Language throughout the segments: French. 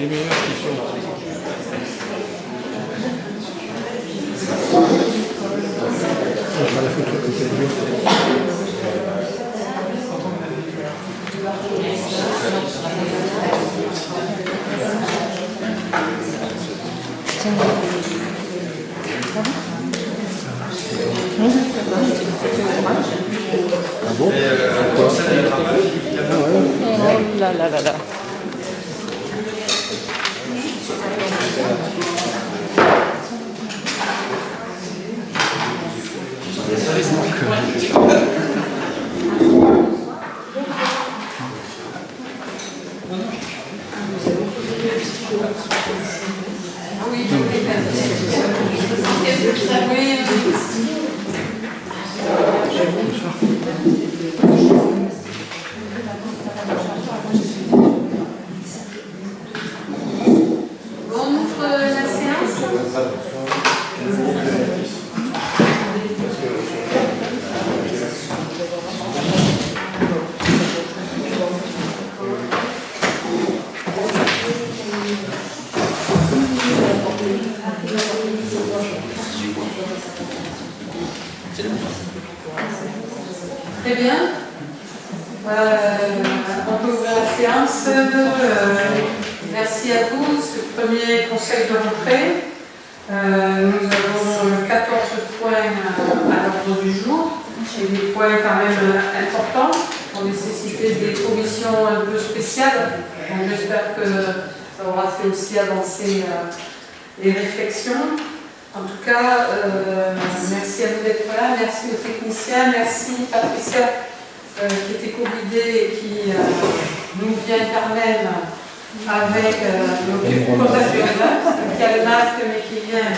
les meilleurs qui sont. On fera la photo à côté de lui. Ah bon? Oh là là là là. On ouvre la séance. Très bien. On peut ouvrir la séance. Merci à vous. Ce premier conseil de rentrée. Nous avons 14 points à l'ordre du jour. Et des points quand même importants qui ont nécessité des commissions un peu spéciales. Donc j'espère que ça aura fait aussi avancer les réflexions. En tout cas, merci à vous d'être là, merci aux techniciens, merci Patricia qui était covidée et qui nous vient quand même avec le contagieux, qui a le masque mais qui vient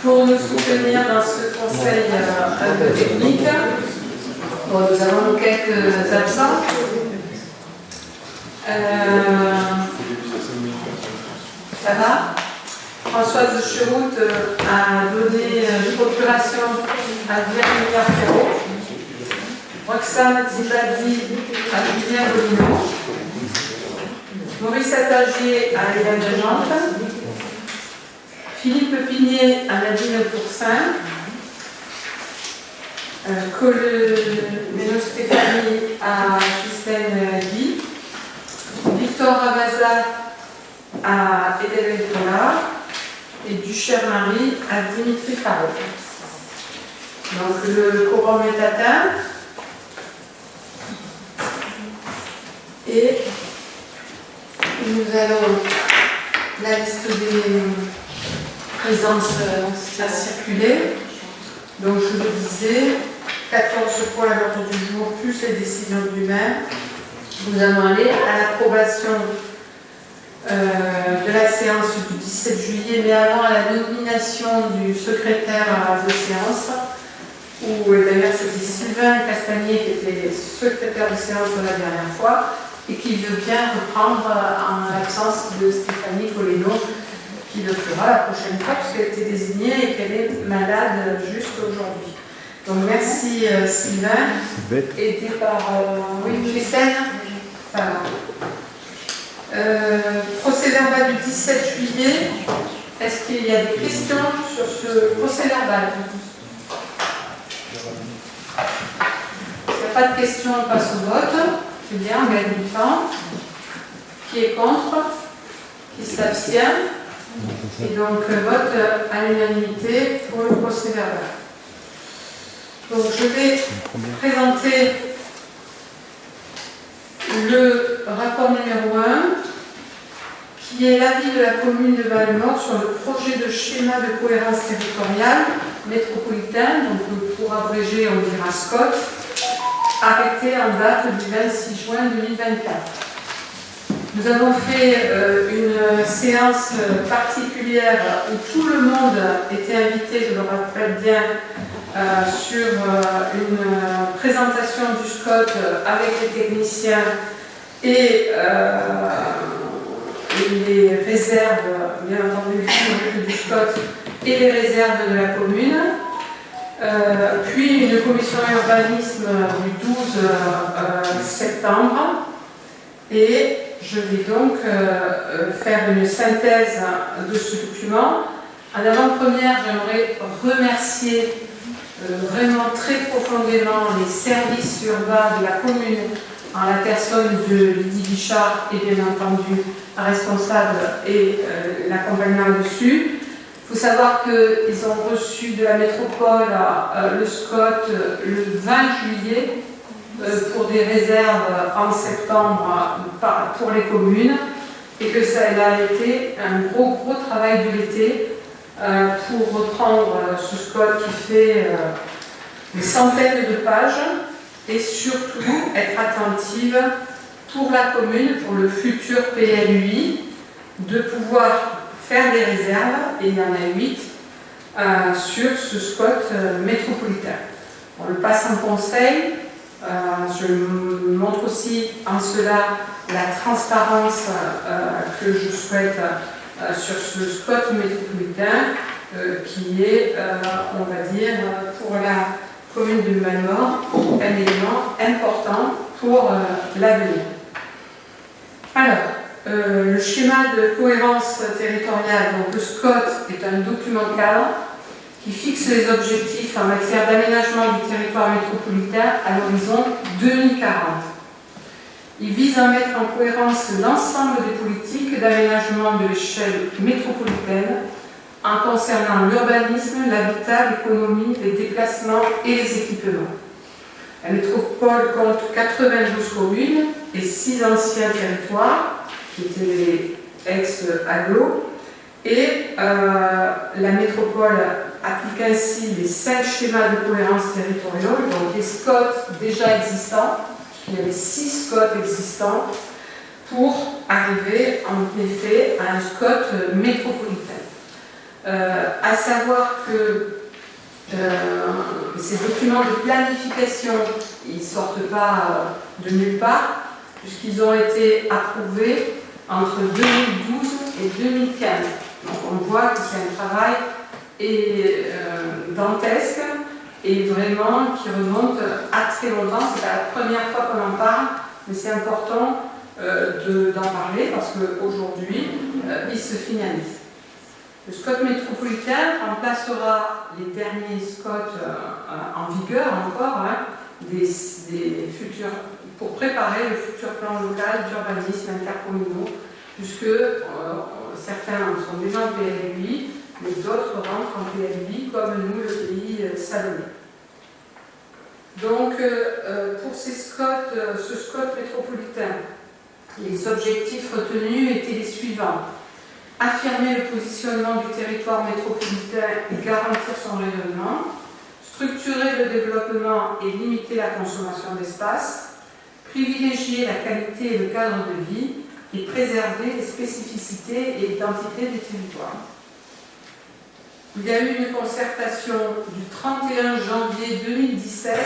pour nous soutenir dans ce conseil un peu technique. Bon, nous avons quelques absents. Ça va? Françoise Cherout a donné une procuration à Vladimir Perrault. Roxane Zibadi à Julien Bolino. Maurice Attagier à Hélène de Nantes. Philippe Pigné à Nadine Pourcin. Colomeno Stéphanie à Christine Guy. Victor Ravaza à Hélène Collard. Et Duchère Marie à Dimitri Parot. Donc le quorum est atteint. Et nous allons la liste des présences à circuler. Donc je le disais, 14 points à l'ordre du jour, plus les décisions du maire. Nous allons aller à l'approbation de la séance du 17 juillet, mais avant à la nomination du secrétaire de séance, où d'ailleurs c'était Sylvain Castagnier qui était secrétaire de séance de la dernière fois, et qui veut bien reprendre en l'absence de Stéphanie Coleno, qui le fera la prochaine fois, puisqu'elle était désignée et qu'elle est malade juste aujourd'hui. Donc merci Sylvain, aidé par Christine. Procès-verbal du 17 juillet. Est-ce qu'il y a des questions sur ce procès-verbal? S'il n'y a pas de questions, on passe au vote. C'est bien, on gagne du temps. Qui est contre? Qui s'abstient? Et donc, vote à l'unanimité pour le procès-verbal. Donc, je vais présenter le rapport numéro 1, qui est l'avis de la commune de Valmore sur le projet de schéma de cohérence territoriale métropolitaine, donc pour abréger on dira SCOT, arrêté en date du 26 juin 2024. Nous avons fait une séance particulière où tout le monde était invité, je le rappelle bien, sur une présentation du SCOT avec les techniciens et les réserves, bien entendu, du SCOT et les réserves de la commune. Puis une commission urbanisme du 12 septembre. Et je vais donc faire une synthèse de ce document. En avant-première, j'aimerais remercier vraiment très profondément les services urbains de la commune, en la personne de Lydie Bichard et bien entendu la responsable et l'accompagnement dessus. Il faut savoir qu'ils ont reçu de la métropole le SCOT le 20 juillet pour des réserves en septembre pour les communes et que ça a été un gros travail de l'été pour reprendre ce SCOT qui fait des centaines de pages et surtout être attentive pour la commune, pour le futur PLUI, de pouvoir faire des réserves, et il y en a 8, sur ce SCOT métropolitain. On le passe en conseil, je montre aussi en cela la transparence que je souhaite sur ce SCOT métropolitain, qui est, on va dire, pour la commune de Malmort, un élément important pour l'avenir. Alors, le schéma de cohérence territoriale, donc le SCOT, est un document cadre qui fixe les objectifs en matière d'aménagement du territoire métropolitain à l'horizon 2040. Il vise à mettre en cohérence l'ensemble des politiques d'aménagement de l'échelle métropolitaine en concernant l'urbanisme, l'habitat, l'économie, les déplacements et les équipements. La métropole compte 92 communes et 6 anciens territoires, qui étaient les ex-agglos, et la métropole applique ainsi les 5 schémas de cohérence territoriale, donc les SCOT déjà existants, il y avait 6 SCOT existants, pour arriver en effet à un SCOT métropolitain. À savoir que ces documents de planification, ils ne sortent pas de nulle part, puisqu'ils ont été approuvés entre 2012 et 2015. Donc on voit que c'est un travail dantesque et vraiment qui remonte à très longtemps. C'est pas la première fois qu'on en parle, mais c'est important d'en parler parce qu'aujourd'hui, il se finalise. Le SCOT métropolitain remplacera les derniers SCOT en vigueur encore, des futurs, pour préparer le futur plan local d'urbanisme intercommunaux, puisque certains sont déjà en PLUI, mais d'autres rentrent en PLUI, comme nous, le pays Salomé. Donc, pour ce SCOT métropolitain, les objectifs retenus étaient les suivants. Affirmer le positionnement du territoire métropolitain et garantir son rayonnement, structurer le développement et limiter la consommation d'espace, privilégier la qualité et le cadre de vie et préserver les spécificités et l'identité des territoires. Il y a eu une concertation du 31 janvier 2017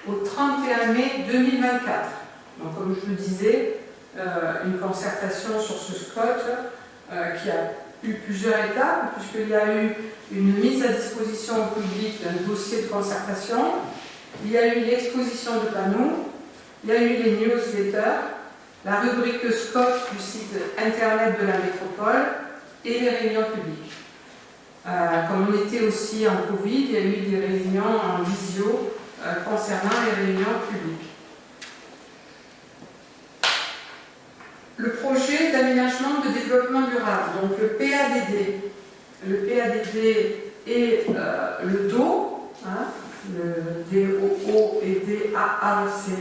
au 31 mai 2024. Donc, comme je le disais, une concertation sur ce SCOT qui a eu plusieurs étapes, puisqu'il y a eu une mise à disposition au public d'un dossier de concertation, il y a eu l'exposition de panneaux, il y a eu les newsletters, la rubrique SCOT du site internet de la métropole et les réunions publiques. Comme on était aussi en Covid, il y a eu des réunions en visio concernant les réunions publiques. Le projet d'aménagement de développement durable, donc le PADD. Le PADD et le DO, le DOO et DAACE,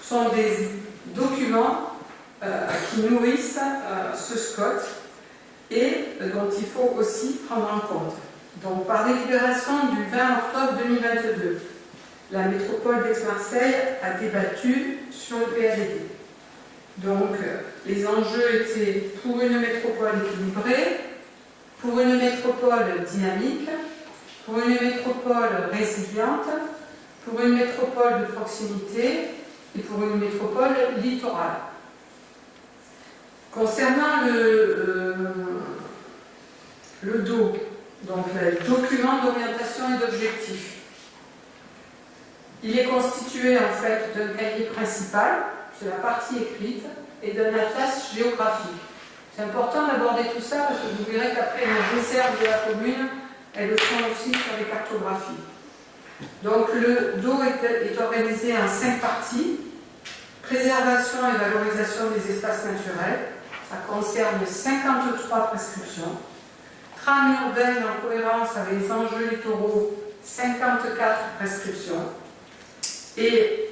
sont des documents qui nourrissent ce SCOT et dont il faut aussi prendre en compte. Donc, par délibération du 20 octobre 2022, la métropole d'Aix-Marseille a débattu sur le PADD. Donc, les enjeux étaient pour une métropole équilibrée, pour une métropole dynamique, pour une métropole résiliente, pour une métropole de proximité et pour une métropole littorale. Concernant le DO, donc le document d'orientation et d'objectifs, il est constitué en fait d'un cahier principal c'est la partie écrite, et d'un atlas géographique. C'est important d'aborder tout ça parce que vous verrez qu'après les réserves de la commune, elles le sont aussi sur les cartographies. Donc le DO est organisé en 5 parties. Préservation et valorisation des espaces naturels, ça concerne 53 prescriptions. Trame urbaine en cohérence avec les enjeux littoraux, 54 prescriptions. Et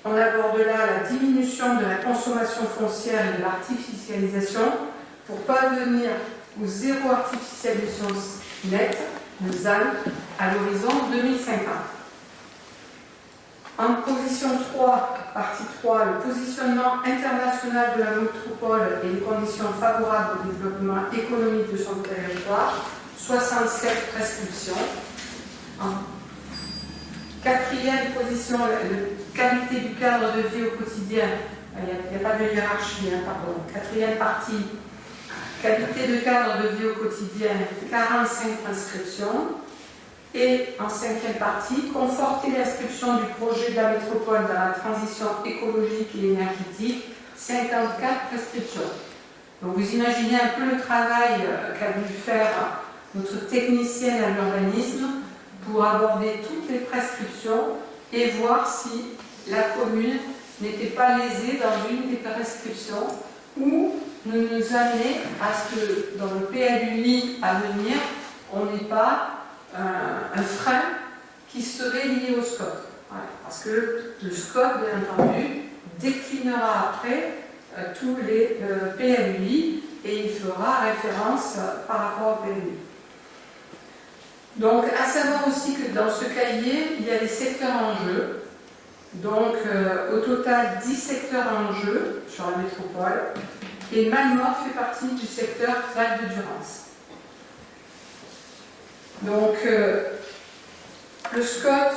on aborde là la diminution de la consommation foncière et de l'artificialisation pour parvenir au zéro artificialisation nette, le ZAN, à l'horizon 2050. En position 3, partie 3, le positionnement international de la métropole et les conditions favorables au développement économique de son territoire, 67 prescriptions. En quatrième position, la qualité du cadre de vie au quotidien, il n'y a pas de hiérarchie, pardon. Quatrième partie, qualité de cadre de vie au quotidien, 45 prescriptions. Et en cinquième partie, conforter l'inscription du projet de la métropole dans la transition écologique et énergétique, 54 prescriptions. Donc vous imaginez un peu le travail qu'a dû faire notre technicienne à l'urbanisme pour aborder toutes les prescriptions et voir si la commune n'était pas lésée dans une des prescriptions ou nous amener à ce que dans le PLUI à venir, on n'ait pas un frein qui serait lié au SCOT. Voilà, parce que le SCOT, bien entendu, déclinera après tous les PLUI et il fera référence par rapport au PLUI. Donc, à savoir aussi que dans ce cahier, il y a les secteurs en jeu. Donc, au total, 10 secteurs en jeu sur la métropole. Et Malmort fait partie du secteur Val de Durance. Donc, le SCOT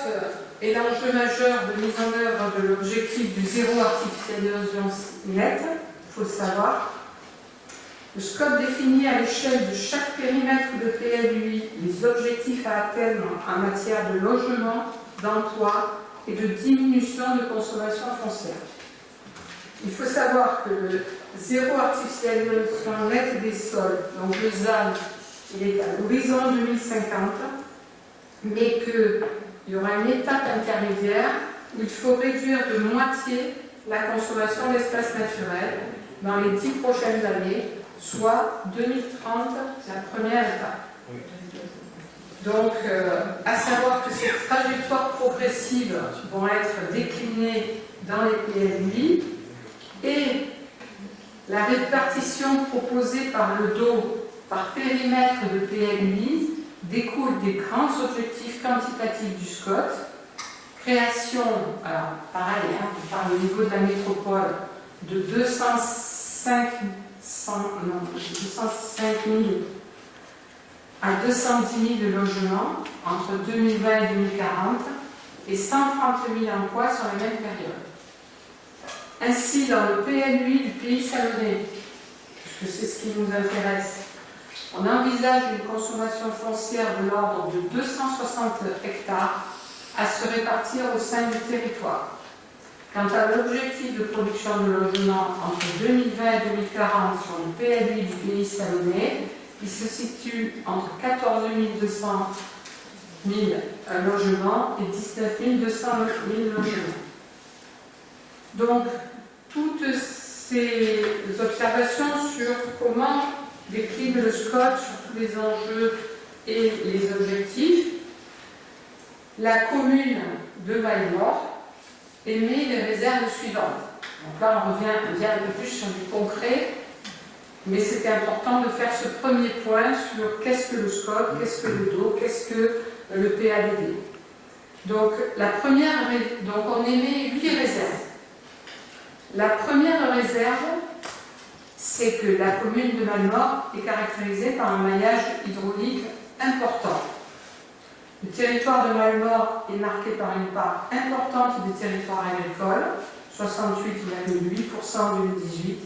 est l'enjeu majeur de mise en œuvre de l'objectif du zéro artificialisation nette, il faut le savoir. Le SCOT définit à l'échelle de chaque périmètre de PLUI les objectifs à atteindre en matière de logement, d'emploi et de diminution de consommation foncière. Il faut savoir que le zéro artificialisation nette des sols, donc le ZAN, il est à l'horizon 2050, mais qu'il y aura une étape intermédiaire où il faut réduire de moitié la consommation d'espaces naturels dans les 10 prochaines années, soit 2030, la première étape. Donc, à savoir que ces trajectoires progressives vont être déclinées dans les PLUI et la répartition proposée par le DO par périmètre de PLUI découle des grands objectifs quantitatifs du SCOT, création, alors pareil, on parle au niveau de la métropole, de 205 000 à 210 000 de logements entre 2020 et 2040 et 130 000 emplois sur la même période. Ainsi, dans le PLUI du Pays Salonnais, puisque c'est ce qui nous intéresse, on envisage une consommation foncière de l'ordre de 260 hectares à se répartir au sein du territoire. Quant à l'objectif de production de logements entre 2020 et 2040 sur le PLUI du Pays Salonnais, il se situe entre 14 200 000 logements et 19 200 000 logements. Donc, toutes ces observations sur comment décline le SCOT sur tous les enjeux et les objectifs, la commune de Malmort émet les réserves suivantes. Donc là, on revient un peu plus sur du concret, mais c'était important de faire ce premier point sur qu'est-ce que le SCOT, qu'est-ce que le DO, qu'est-ce que le PADD. Donc, on émet 8 réserves. La première réserve, c'est que la commune de Malmort est caractérisée par un maillage hydraulique important. Le territoire de Malmort est marqué par une part importante des territoires agricoles, 68,8% en 2018,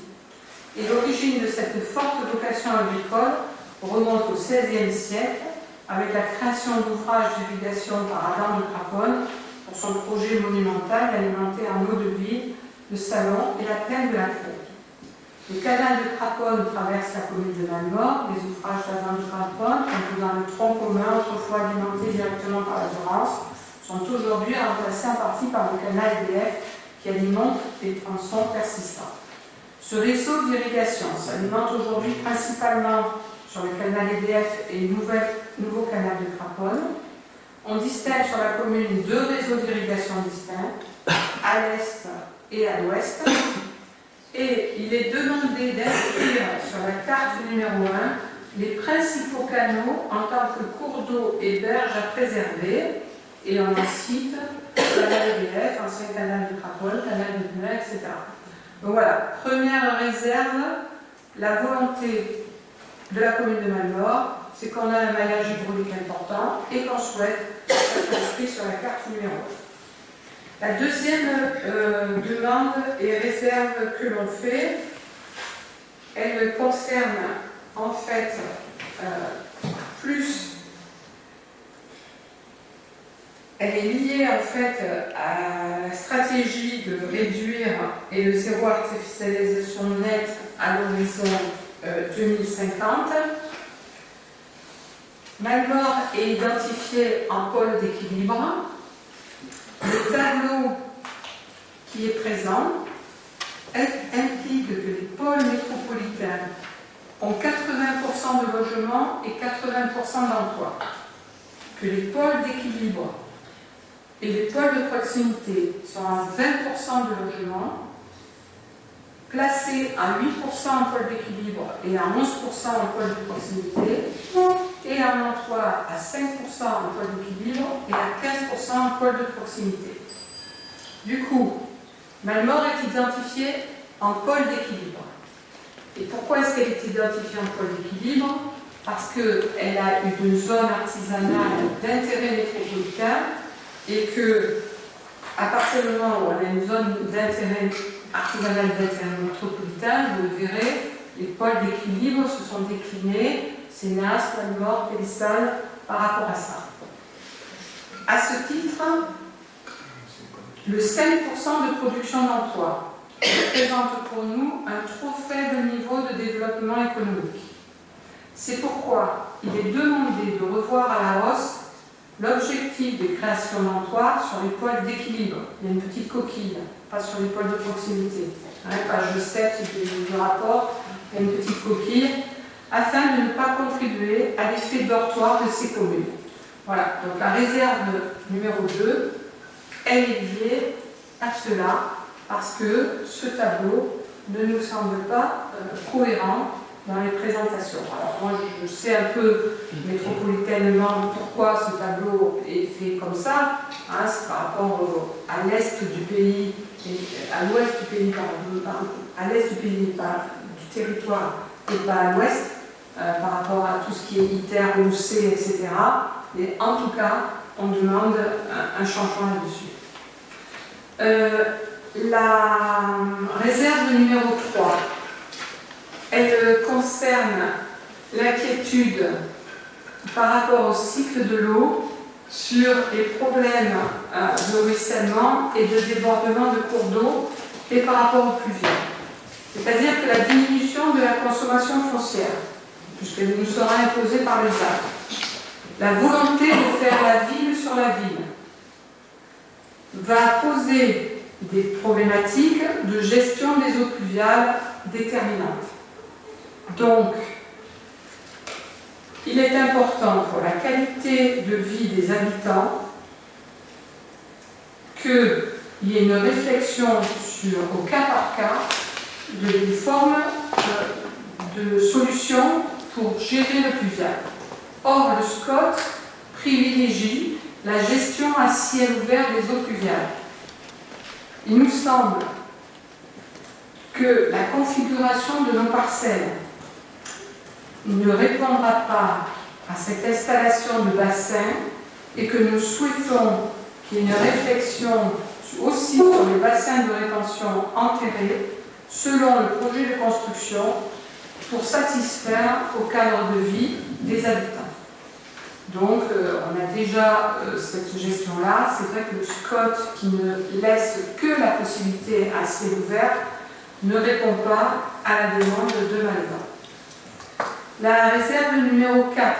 et l'origine de cette forte vocation agricole remonte au XVIe siècle avec la création d'ouvrages d'irrigation par Adam de Craponne pour son projet monumental alimenté en eau de vie de Salon et la plaine de la Crau. Le canal de Craponne traverse la commune de Malmort. Les ouvrages d'avant de Craponne, composant le tronc commun autrefois alimenté directement par la Durance, sont aujourd'hui remplacés en partie par le canal EDF qui alimente les tronçons persistants. Ce réseau d'irrigation s'alimente aujourd'hui principalement sur le canal EDF et le nouveau canal de Craponne. On distingue sur la commune deux réseaux d'irrigation distincts, à l'est et à l'ouest. Et il est demandé d'inscrire sur la carte numéro 1 les principaux canaux en tant que cours d'eau et berges à préserver. Et on en cite canal EDF, ancien canal de Craponne, canal de Dunay, etc. Donc voilà, première réserve, la volonté de la commune de Malmort, c'est qu'on a un maillage hydraulique important et qu'on souhaite être inscrit sur la carte numéro 1. La deuxième demande et réserve que l'on fait, elle concerne en fait elle est liée en fait à la stratégie de réduire et le zéro artificialisation nette à l'horizon 2050. Malmort est identifié en pôle d'équilibre. Le tableau qui est présent implique que les pôles métropolitains ont 80% de logements et 80% d'emplois, que les pôles d'équilibre et les pôles de proximité sont à 20% de logements, placés à 8% en pôle d'équilibre et à 11% en pôle de proximité, et un emploi à 5% en pôle d'équilibre et à 15% en pôle de proximité. Du coup, Malmort est identifiée en pôle d'équilibre. Et pourquoi est-ce qu'elle est identifiée en pôle d'équilibre? Parce qu'elle a une zone artisanale d'intérêt métropolitain et que, à partir du moment où on a une zone d'intérêt artisanal d'intérêt métropolitain, vous le verrez, les pôles d'équilibre se sont déclinés, Sénas, Malmort, Pélissane, par rapport à ça. À ce titre, le 5% de production d'emploi représente pour nous un trop faible niveau de développement économique. C'est pourquoi il est demandé de revoir à la hausse l'objectif de création d'emplois sur les pôles d'équilibre. Il y a une petite coquille, pas sur les pôles de proximité. Page 7 du rapport, il y a une petite coquille, afin de ne pas contribuer à l'effet dortoir de ces communes. Voilà, donc la réserve numéro 2, elle est liée à cela, parce que ce tableau ne nous semble pas cohérent dans les présentations. Alors moi je sais un peu métropolitainement pourquoi ce tableau est fait comme ça, c'est par rapport à l'est du pays, et à l'ouest du pays, à l'est du pays, du territoire, et pas à l'ouest, par rapport à tout ce qui est ITER, OC, etc. Mais en tout cas, on demande un changement là-dessus. La réserve numéro 3, elle concerne l'inquiétude par rapport au cycle de l'eau sur les problèmes de ruissellement et de débordement de cours d'eau et par rapport aux pluviales. C'est-à-dire que la diminution de la consommation foncière, puisqu'elle nous sera imposée par les arbres, la volonté de faire la ville sur la ville, va poser des problématiques de gestion des eaux pluviales déterminantes. Donc, il est important pour la qualité de vie des habitants qu'il y ait une réflexion au cas par cas des formes de solutions pour gérer le pluvial. Or, le SCOT privilégie la gestion à ciel ouvert des eaux pluviales. Il nous semble que la configuration de nos parcelles ne répondra pas à cette installation de bassin et que nous souhaitons qu'il y ait une réflexion aussi sur les bassins de rétention enterrés selon le projet de construction pour satisfaire au cadre de vie des habitants. Donc on a déjà cette gestion-là. C'est vrai que le SCOT qui ne laisse que la possibilité à ciel ouvert ne répond pas à la demande de Malva. La réserve numéro 4,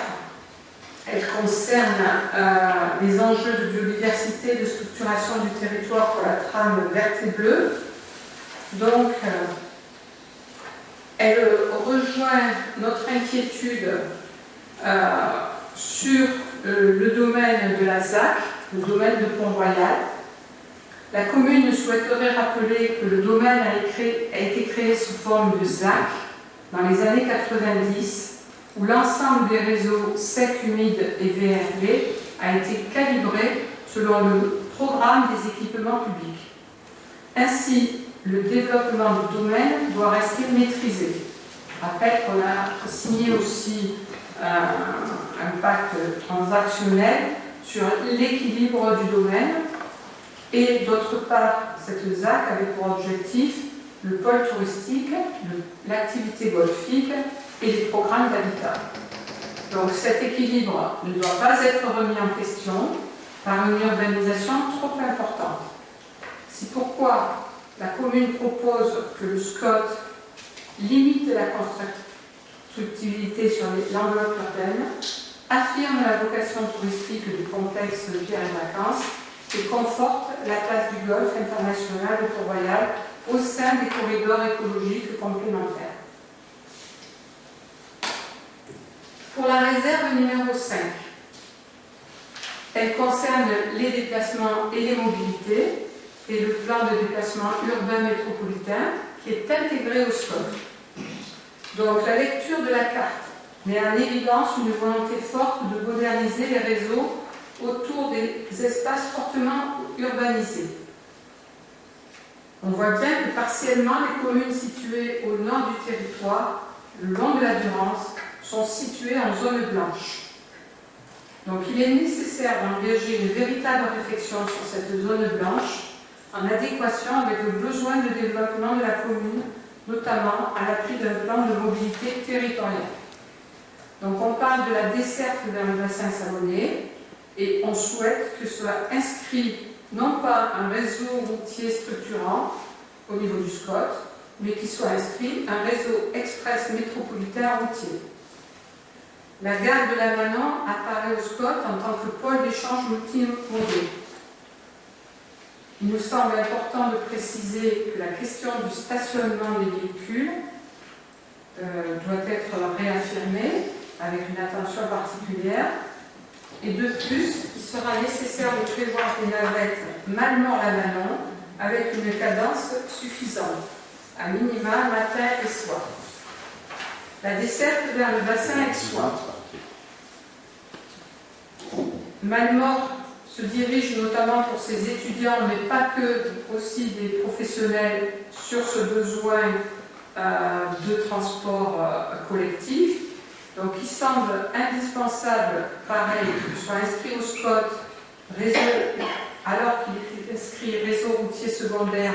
elle concerne les enjeux de biodiversité et de structuration du territoire pour la trame verte et bleue. Donc, elle rejoint notre inquiétude sur le domaine de la ZAC, le domaine de Pont-Royal. La commune souhaiterait rappeler que le domaine a été créé sous forme de ZAC dans les années 90, où l'ensemble des réseaux secs, humides et VRV a été calibré selon le programme des équipements publics. Ainsi, le développement du domaine doit rester maîtrisé. Je rappelle qu'on a signé aussi un pacte transactionnel sur l'équilibre du domaine et d'autre part, cette ZAC avait pour objectif le pôle touristique, l'activité golfique et les programmes d'habitat. Donc cet équilibre ne doit pas être remis en question par une urbanisation trop importante. C'est pourquoi la commune propose que le SCOT limite la constructibilité sur l'enveloppe urbaine, affirme la vocation touristique du complexe de Pierre et Vacances et conforte la place du golf international de Port-Royal au sein des corridors écologiques complémentaires. Pour la réserve numéro 5, elle concerne les déplacements et les mobilités et le plan de déplacement urbain métropolitain qui est intégré au SCOT. Donc la lecture de la carte met en évidence une volonté forte de moderniser les réseaux autour des espaces fortement urbanisés. On voit bien que partiellement les communes situées au nord du territoire, le long de la Durance, sont situées en zone blanche. Donc il est nécessaire d'engager une véritable réflexion sur cette zone blanche en adéquation avec le besoin de développement de la commune, notamment à l'appui d'un plan de mobilité territoriale. Donc on parle de la desserte vers le bassin savonnier et on souhaite que soit inscrit non pas un réseau routier structurant au niveau du SCOT, mais qu'il soit inscrit un réseau express métropolitain routier. La gare de la Manon apparaît au SCOT en tant que pôle d'échange multimodaux. Il nous semble important de préciser que la question du stationnement des véhicules doit être réaffirmée avec une attention particulière. Et de plus, il sera nécessaire de prévoir des navettes Malmort-la-Manon avec une cadence suffisante, à minima matin et soir. La desserte vers le bassin aixois. Malmort se dirige notamment pour ses étudiants, mais pas que, aussi des professionnels sur ce besoin de transport collectif. Donc il semble indispensable, pareil, qu'il soit inscrit au SCOT, alors qu'il est inscrit réseau routier secondaire,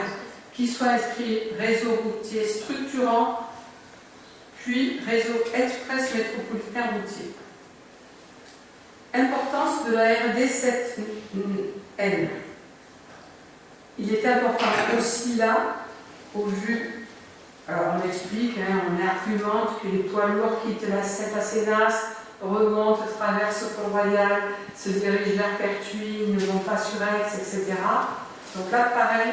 qu'il soit inscrit réseau routier structurant, puis réseau express métropolitain routier. Importance de la RD 7N. Il est important aussi là, au vu, alors on explique, on argumente que les poids lourds quittent la Saint-Acénas, remontent, traversent Pont-Royal, se dirigent vers Pertuis, ne vont pas sur Aix, etc. Donc là, pareil,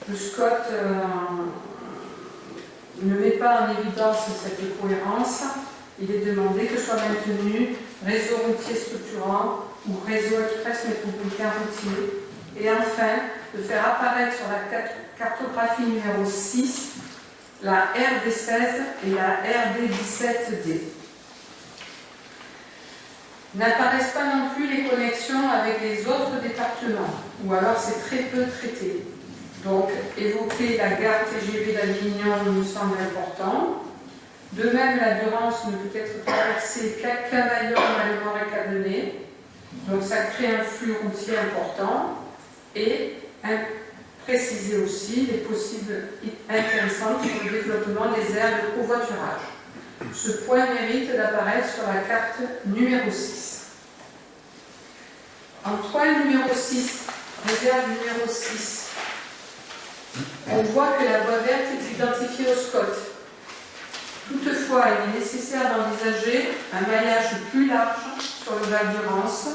le SCOT ne met pas en évidence cette cohérence. Il est demandé que soit maintenu réseau routier structurant ou réseau express métropolitain routier. Et enfin, de faire apparaître sur la cartographie numéro 6 la RD16 et la RD17D. N'apparaissent pas non plus les connexions avec les autres départements, ou alors c'est très peu traité. Donc, évoquer la gare TGV d'Avignon nous semble important. De même, la Durance ne peut être traversée qu'à Cavaillon, Malmort et Cadenet. Donc, ça crée un flux routier important. Et préciser aussi les possibles intéressantes sur le développement des aires de covoiturage. Ce point mérite d'apparaître sur la carte numéro 6. En toile numéro 6, réserve numéro 6, on voit que la voie verte est identifiée au SCOT. Toutefois, il est nécessaire d'envisager un maillage plus large sur le Val-Durance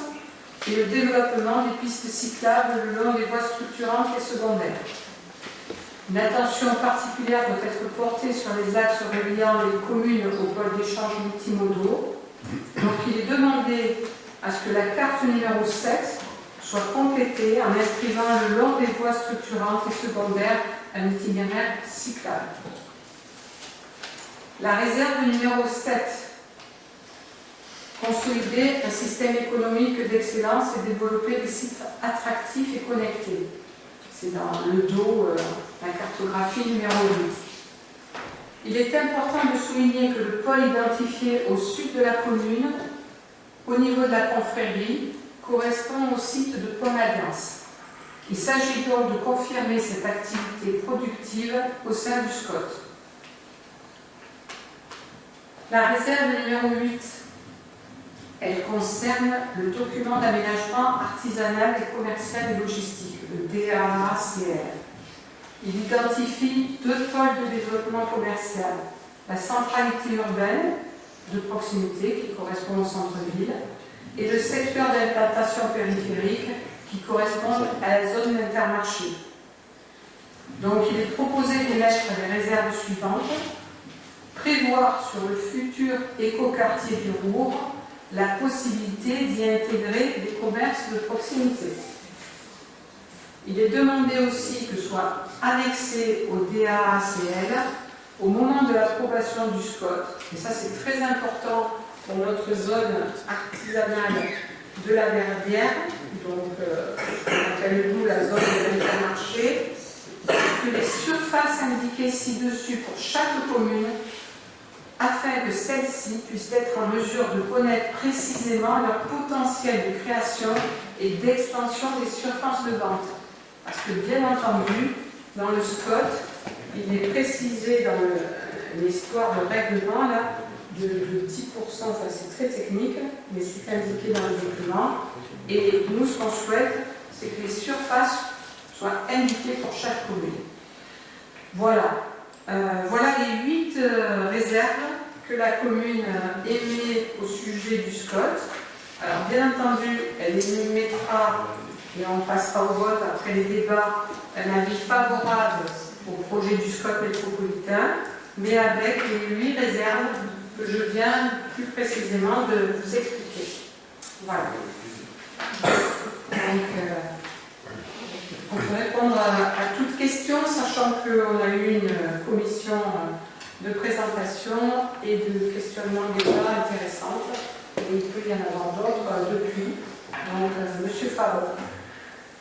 et le développement des pistes cyclables le long des voies structurantes et secondaires. Une attention particulière doit être portée sur les axes reliant les communes au pôle d'échange multimodaux. Donc il est demandé à ce que la carte numéro 7 soit complétée en inscrivant le long des voies structurantes et secondaires un itinéraire cyclable. La réserve numéro 7, consolider un système économique d'excellence et développer des sites attractifs et connectés. C'est dans le dos la cartographie numéro 8. Il est important de souligner que le pôle identifié au sud de la commune, au niveau de la confrérie, correspond au site de Pôle Alliance. Il s'agit donc de confirmer cette activité productive au sein du SCOT. La réserve numéro 8, elle concerne le document d'aménagement artisanal et commercial et logistique, le DAACR. Il identifie deux pôles de développement commercial, la centralité urbaine de proximité qui correspond au centre-ville et le secteur d'implantation périphérique qui correspond à la zone d'Intermarché. Donc il est proposé d'émettre les réserves suivantes: prévoir sur le futur écoquartier du Roure la possibilité d'y intégrer des commerces de proximité. Il est demandé aussi que soit annexé au DAACL au moment de l'approbation du SCOT, et ça c'est très important pour notre zone artisanale de la Verdière, donc appelez-vous la zone de l'Intermarché, que les surfaces indiquées ci-dessus pour chaque commune, afin que celles-ci puissent être en mesure de connaître précisément leur potentiel de création et d'expansion des surfaces de vente. Parce que bien entendu, dans le SCOT, il est précisé dans l'histoire de règlement là, de 10%, enfin c'est très technique, mais c'est indiqué dans le document. Et nous, ce qu'on souhaite, c'est que les surfaces soient indiquées pour chaque commune. Voilà. Voilà les 8 réserves que la commune émet au sujet du SCOT. Alors bien entendu, elle émettra, et on passera au vote après les débats, un avis favorable au projet du SCOT métropolitain, mais avec les 8 réserves que je viens plus précisément de vous expliquer. Voilà. Donc, on peut répondre à toutes questions, sachant qu'on a eu une commission de présentation et de questionnement déjà intéressante. Et il peut y en avoir d'autres depuis. Donc, Monsieur Favreau.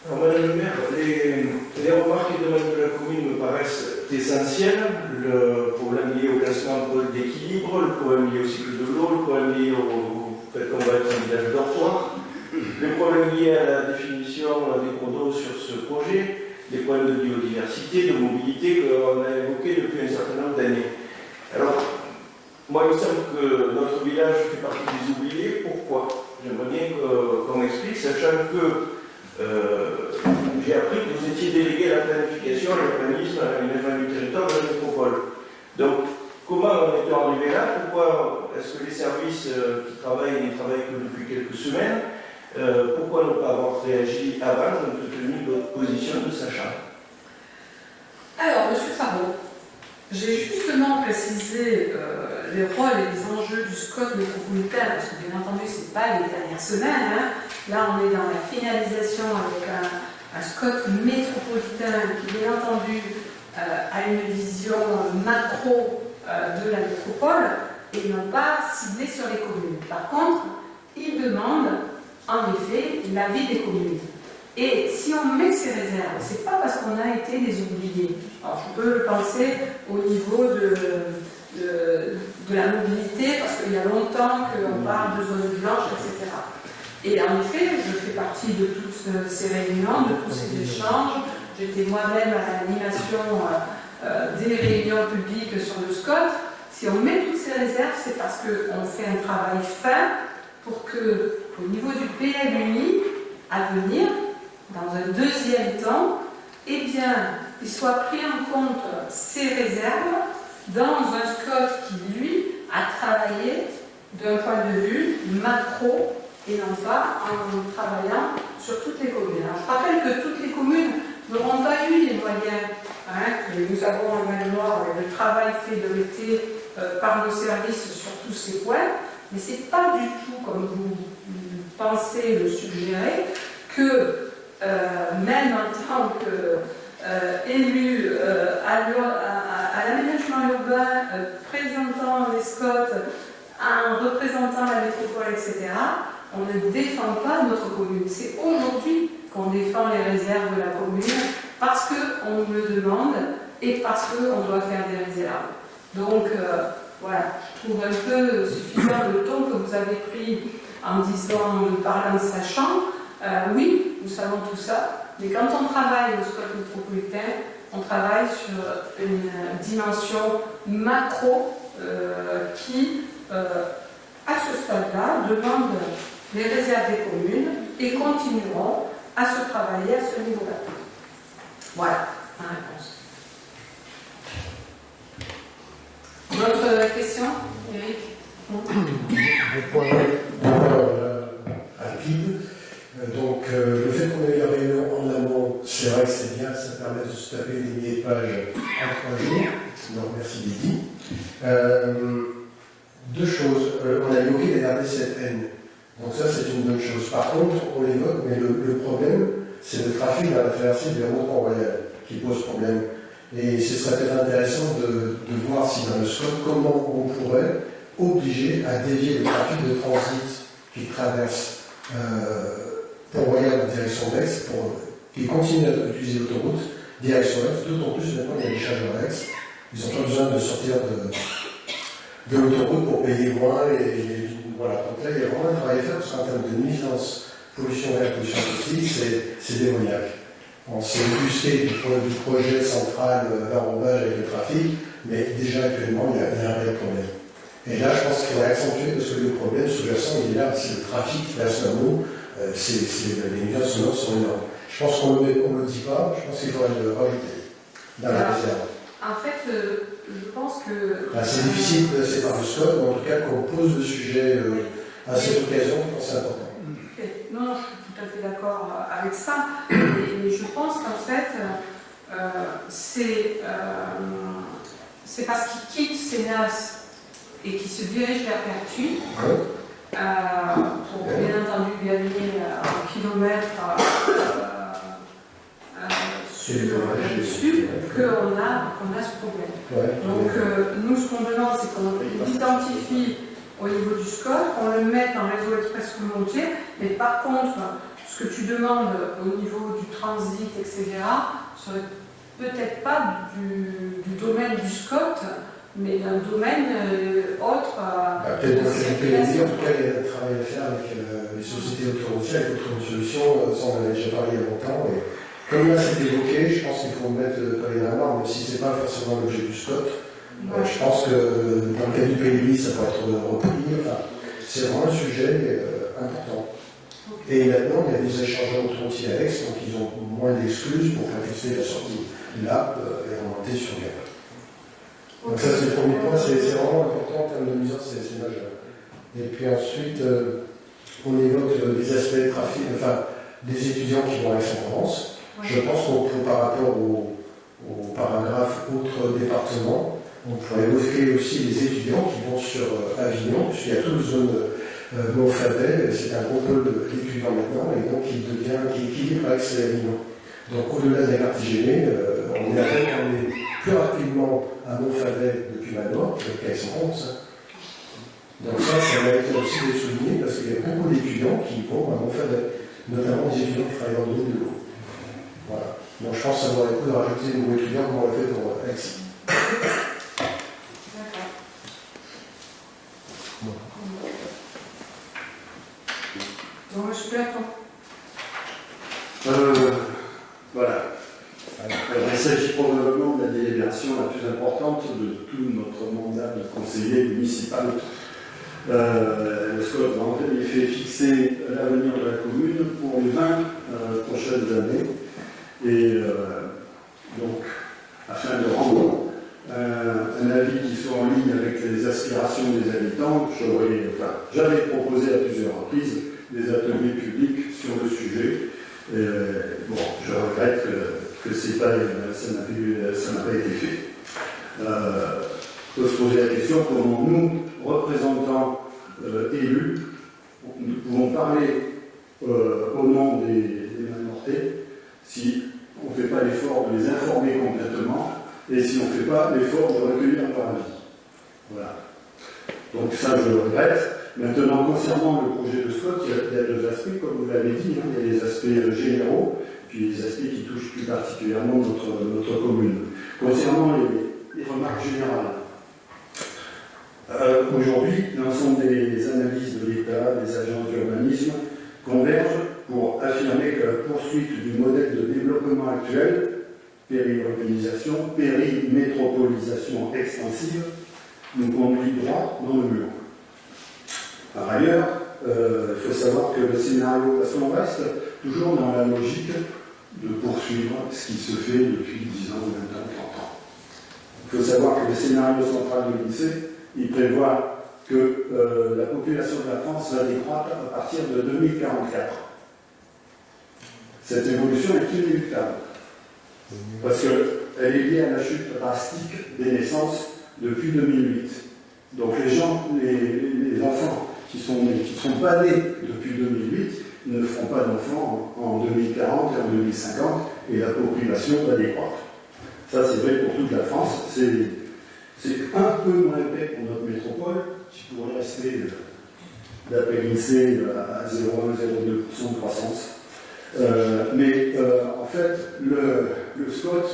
Alors, Madame le maire, les remarques et demandes de la commune me paraissent essentielles. Le problème lié au classement d'équilibre, le problème lié au cycle de l'eau, le problème lié au fait qu'on va être un village dortoir, les problèmes liés à la définition des cours d'eau sur ce projet, les problèmes de biodiversité, de mobilité qu'on a évoqués depuis un certain nombre d'années. Alors, moi, il me semble que notre village fait partie des oubliés. Pourquoi? J'aimerais bien qu'on m'explique, sachant que j'ai appris que vous étiez délégué à la planification, à l'urbanisme, à l'aménagement du territoire de la métropole. Donc, comment en est-on arrivé là? Pourquoi est-ce que les services qui travaillent ne travaillent que depuis quelques semaines? Pourquoi ne pas avoir réagi avant, compte tenu de votre position de sachant? Alors, Monsieur Favreau, j'ai justement précisé les rôles et les enjeux du SCOT métropolitain, parce que bien entendu, ce n'est pas les dernières semaines. Hein. Là, on est dans la finalisation avec un SCOT métropolitain qui, bien entendu, a une vision macro de la métropole et non pas ciblée sur les communes. Par contre, il demande en effet l'avis des communes. Et si on met ces réserves, ce n'est pas parce qu'on a été des oubliés. Alors, je peux le penser au niveau de la mobilité, parce qu'il y a longtemps qu'on parle de zones blanches, etc. Et en effet, je fais partie de toutes ces réunions, de tous ces échanges. J'étais moi-même à l'animation des réunions publiques sur le SCOT. Si on met toutes ces réserves, c'est parce qu'on fait un travail fin pour que, au niveau du PLUI, à venir, dans un deuxième temps, eh bien, il soit pris en compte ces réserves dans un SCOT qui, lui, a travaillé d'un point de vue macro et non pas en travaillant sur toutes les communes. Alors, je rappelle que toutes les communes n'auront pas eu les moyens que nous avons en Maine-et-Loire, le travail fait de l'été par nos services sur tous ces points, mais ce n'est pas du tout comme vous pensez le suggérer que même en tant qu'élu à l'aménagement urbain, présentant les SCOT, en représentant la métropole, etc., on ne défend pas notre commune. C'est aujourd'hui qu'on défend les réserves de la commune parce qu'on nous le demande et parce qu'on doit faire des réserves. Donc, voilà, je trouve un peu suffisant le ton que vous avez pris en parlant de sachant. Oui, nous savons tout ça, mais quand on travaille au SCOT métropolitain, on travaille sur une dimension macro qui, à ce stade-là, demande les réserves des communes et continueront à se travailler à ce niveau-là. Voilà ma réponse. D'autres questions, Eric? Rapide. Donc, le fait qu'on ait eu la réunion en amont, c'est vrai que c'est bien, ça permet de se taper des milliers de pages en 3 jours. Donc, merci Lydie. Deux choses. On a évoqué les RD7N. Donc, ça, c'est une bonne chose. Par contre, on l'évoque, mais le problème, c'est le trafic dans la traversée du hameau Pont-Royal qui pose problème. Et ce serait peut-être intéressant de voir si dans le SCOT, comment on pourrait obliger à dévier le trafic de transit qui traverse Pont-Royal en direction d'Aix, qui continue à utiliser l'autoroute, direction Aix, d'autant plus maintenant il y a des chargeurs Aix. Ils n'ont pas besoin de sortir de l'autoroute pour payer moins. Et voilà. Donc là, il y a vraiment un travail à faire parce qu'en termes de nuisance, pollution air, pollution acoustique, c'est démoniaque. On s'est offusqué du projet central d'enrobage avec le trafic, mais déjà actuellement, il y a un réel problème. Et là, je pense qu'il va accentuer parce que le problème sous-jacent, il est là, c'est le trafic vers ce hameau, les nuisances sonores sont énormes. Je pense qu'on ne le dit pas, je pense qu'il faudrait le rajouter dans la réserve. En fait, je pense que... C'est difficile de passer par le SCOT, mais en tout cas qu'on pose le sujet à cette occasion, je pense que c'est important. Non, je suis tout à fait d'accord avec ça, mais je pense qu'en fait, c'est parce qu'il quitte Sénas et qu'il se dirige vers Pertuis, pour bien entendu gagner un kilomètre sur le sud, qu'on a ce problème. Donc, nous, ce qu'on demande, c'est qu'on l'identifie au niveau du SCOT, qu'on le mette en réseau express routier, mais par contre, ce que tu demandes au niveau du transit, etc., serait peut-être pas du domaine du SCOT, mais d'un domaine autre. Peut-être que je peux dire, en tout cas, il y a un travail à faire avec les sociétés autoroutières, avec d'autres solutions, ça on en avait déjà parlé il y a longtemps. Et comme là c'est évoqué, je pense qu'il faut mettre le palais dans la main, même si ce n'est pas forcément l'objet du SCOT. Je pense que dans le cas du PLI, ça peut être repris. Enfin, c'est vraiment un sujet important. Et maintenant, il y a des échangeurs autoroutiers à Aix, donc ils ont moins d'excuses pour faire tester la sortie là et remonter sur Gap. Donc ça, c'est le premier point, c'est vraiment important en termes de nuisance, c'est majeur. Et puis ensuite, on évoque des aspects de trafic, enfin, des étudiants qui vont à Aix-en-Provence. Je pense qu'on peut, par rapport au paragraphe autres départements, on pourrait évoquer aussi les étudiants qui vont sur Avignon, puisqu'il y a toute une zone Montfavet, c'est un gros pôle d'étudiants maintenant, et donc qui équilibre Aix et Avignon. Donc au-delà de la carte TGV, on est plus rapidement à Montfavet depuis Manoir qu'à Aix-en-Provence. Donc ça mérite aussi d'être souligné, parce qu'il y a beaucoup d'étudiants qui vont à Montfavet, notamment des étudiants qui travaillent dans le domaine de l'eau. Voilà. Donc je pense que ça vaut le coup de rajouter des nouveaux étudiants comme on l'a fait pour Aix. Donc, je peux attendre. Voilà. Il s'agit probablement de la délibération la plus importante de tout notre mandat de conseiller municipal Le SCOT va en effet fixer l'avenir de la commune pour les 20 prochaines années. Et donc, afin de rendre un avis qui soit en ligne avec les aspirations des habitants, j'avais proposé à plusieurs reprises des ateliers publics sur le sujet. Bon, je regrette que ça n'a pas été fait. On peut se poser la question comment nous, représentants élus, nous pouvons parler au nom des Manortais si on ne fait pas l'effort de les informer complètement et si on ne fait pas l'effort de recueillir leur avis. Voilà. Donc ça, je le regrette. Maintenant, concernant le projet de SCOT, il y a deux aspects, comme vous l'avez dit, hein. Il y a les aspects généraux, puis les aspects qui touchent plus particulièrement notre commune. Concernant les remarques générales, aujourd'hui, l'ensemble des analyses de l'État, des agences d'urbanisme, convergent pour affirmer que la poursuite du modèle de développement actuel, périurbanisation, périmétropolisation extensive, nous conduit droit dans le mur. Par ailleurs, il faut savoir que le scénario, parce qu'on reste toujours dans la logique de poursuivre ce qui se fait depuis 10 ans, 20 ans, 30 ans. Il faut savoir que le scénario central de l'INSEE, il prévoit que la population de la France va décroître à partir de 2044. Cette évolution est inéluctable, parce qu'elle est liée à la chute drastique des naissances depuis 2008. Donc les enfants qui ne sont pas nés depuis 2008 ne feront pas d'enfants en 2040 et en 2050, et la population va décroître. Ça, c'est vrai pour toute la France. C'est un peu moins vrai pour notre métropole, qui pourrait rester, d'après l'INSEE, à 0,1-0,2% de croissance. Mais en fait, le SCOT,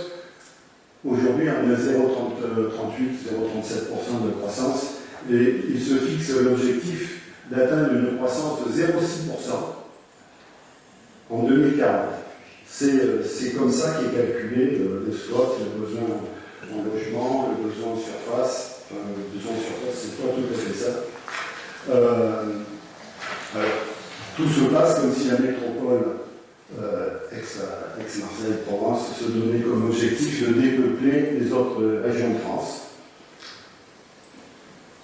aujourd'hui, on est à 0,38-0,37% de croissance, et il se fixe l'objectif d'atteindre une croissance de 0,6% en 2040. C'est comme ça qu'est calculé le SCOT, le besoin en logement, le besoin en surface. Enfin, le besoin en surface, c'est pas tout à fait ça. Alors, tout se passe comme si la métropole ex-Marseille-Provence se donnait comme objectif de dépeupler les autres régions de France.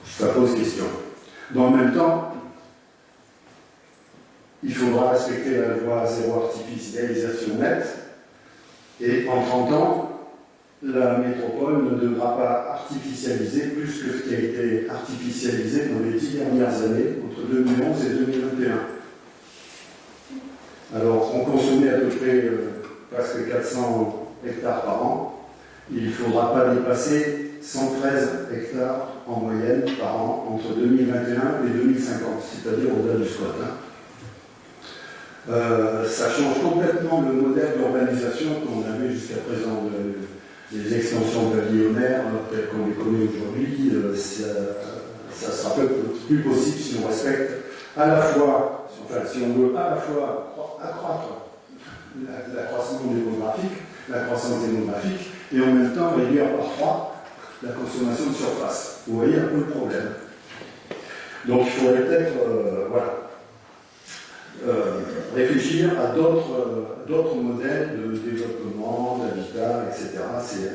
Ça pose question. Dans le même temps, il faudra respecter la loi zéro artificialisation nette, et en 30 ans, la métropole ne devra pas artificialiser plus que ce qui a été artificialisé dans les 10 dernières années, entre 2011 et 2021. Alors, on consommait à peu près presque 400 hectares par an. Il ne faudra pas dépasser 113 hectares en moyenne par an entre 2021 et 2050, c'est-à-dire au-delà du SCOT. Ça change complètement le modèle d'urbanisation qu'on avait jusqu'à présent. Les extensions pavillonnaires, telles qu'on les connaît aujourd'hui, ça sera plus possible si on respecte à la fois, si on veut à la fois accroître la croissance démographique, et en même temps réduire par 3 la consommation de surface. Vous voyez un peu le problème. Donc il faudrait peut-être réfléchir à d'autres modèles de développement, d'habitat, etc.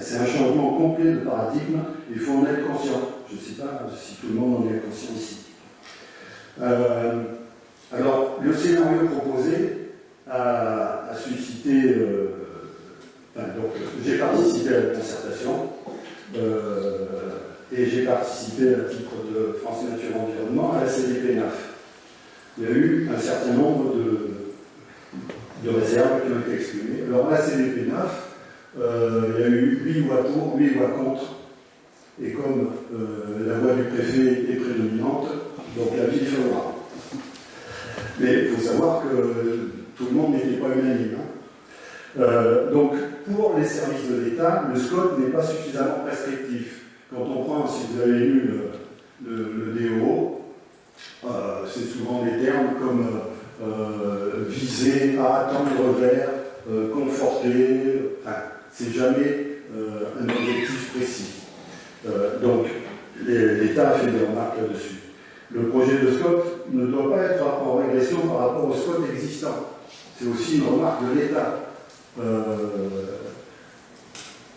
C'est un changement complet de paradigme, il faut en être conscient. Je ne sais pas si tout le monde en est conscient ici. Alors, le scénario proposé a suscité... donc, j'ai participé à la concertation, et j'ai participé à titre de France Nature Environnement à la CDP9. Il y a eu un certain nombre de réserves qui ont été exprimées. Alors, la CDP9, il y a eu 8 voix pour, 8 voix contre, et comme la voix du préfet est prédominante, donc l'avis est favorable. Mais il faut savoir que tout le monde n'était pas unanime. Donc, pour les services de l'État, le SCOT n'est pas suffisamment prescriptif. Quand on prend, si vous avez lu le DO, c'est souvent des termes comme viser à attendre vers, conforter, enfin, c'est jamais un objectif précis. Donc, l'État a fait des remarques là-dessus. Le projet de SCOT ne doit pas être en régression par rapport au SCOT existant. C'est aussi une remarque de l'État.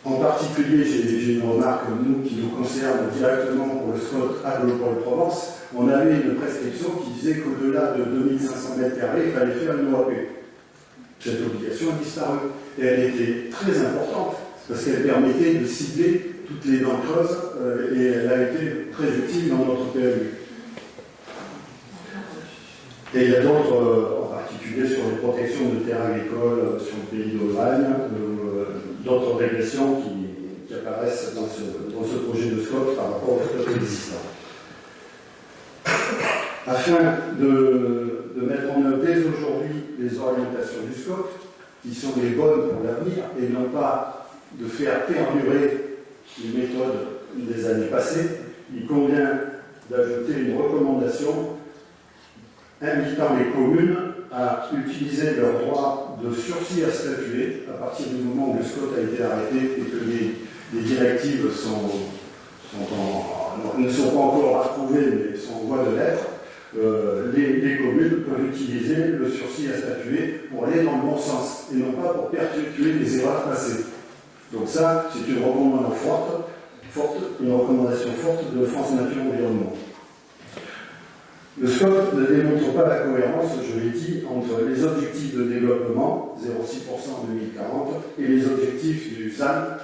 En particulier, j'ai une remarque, nous, qui nous concerne directement pour le SCOT Agropole-Provence. On avait une prescription qui disait qu'au-delà de 2500 m², il fallait faire une OAP. Cette obligation a disparu. Et elle était très importante, parce qu'elle permettait de cibler toutes les dents creuses, et elle a été très utile dans notre PLU. Et il y a d'autres, en particulier sur les protections de terres agricoles, sur le pays d'Auvergne, d'autres régressions qui apparaissent dans ce projet de SCOT par rapport au SCOT existant. Afin de mettre en œuvre dès aujourd'hui les orientations du SCOT, qui sont les bonnes pour l'avenir, et non pas de faire perdurer les méthodes des années passées, il convient d'ajouter une recommandation invitant les communes à utiliser leur droit de sursis à statuer à partir du moment où le SCOT a été arrêté et que les directives ne sont pas encore approuvées mais sont en voie de l'être. Les communes peuvent utiliser le sursis à statuer pour aller dans le bon sens et non pas pour perpétuer les erreurs passées. Donc ça, c'est une recommandation forte de France Nature Environnement. Le SCOT ne démontre pas la cohérence, je l'ai dit, entre les objectifs de développement, 0,6% en 2040, et les objectifs du ZAN,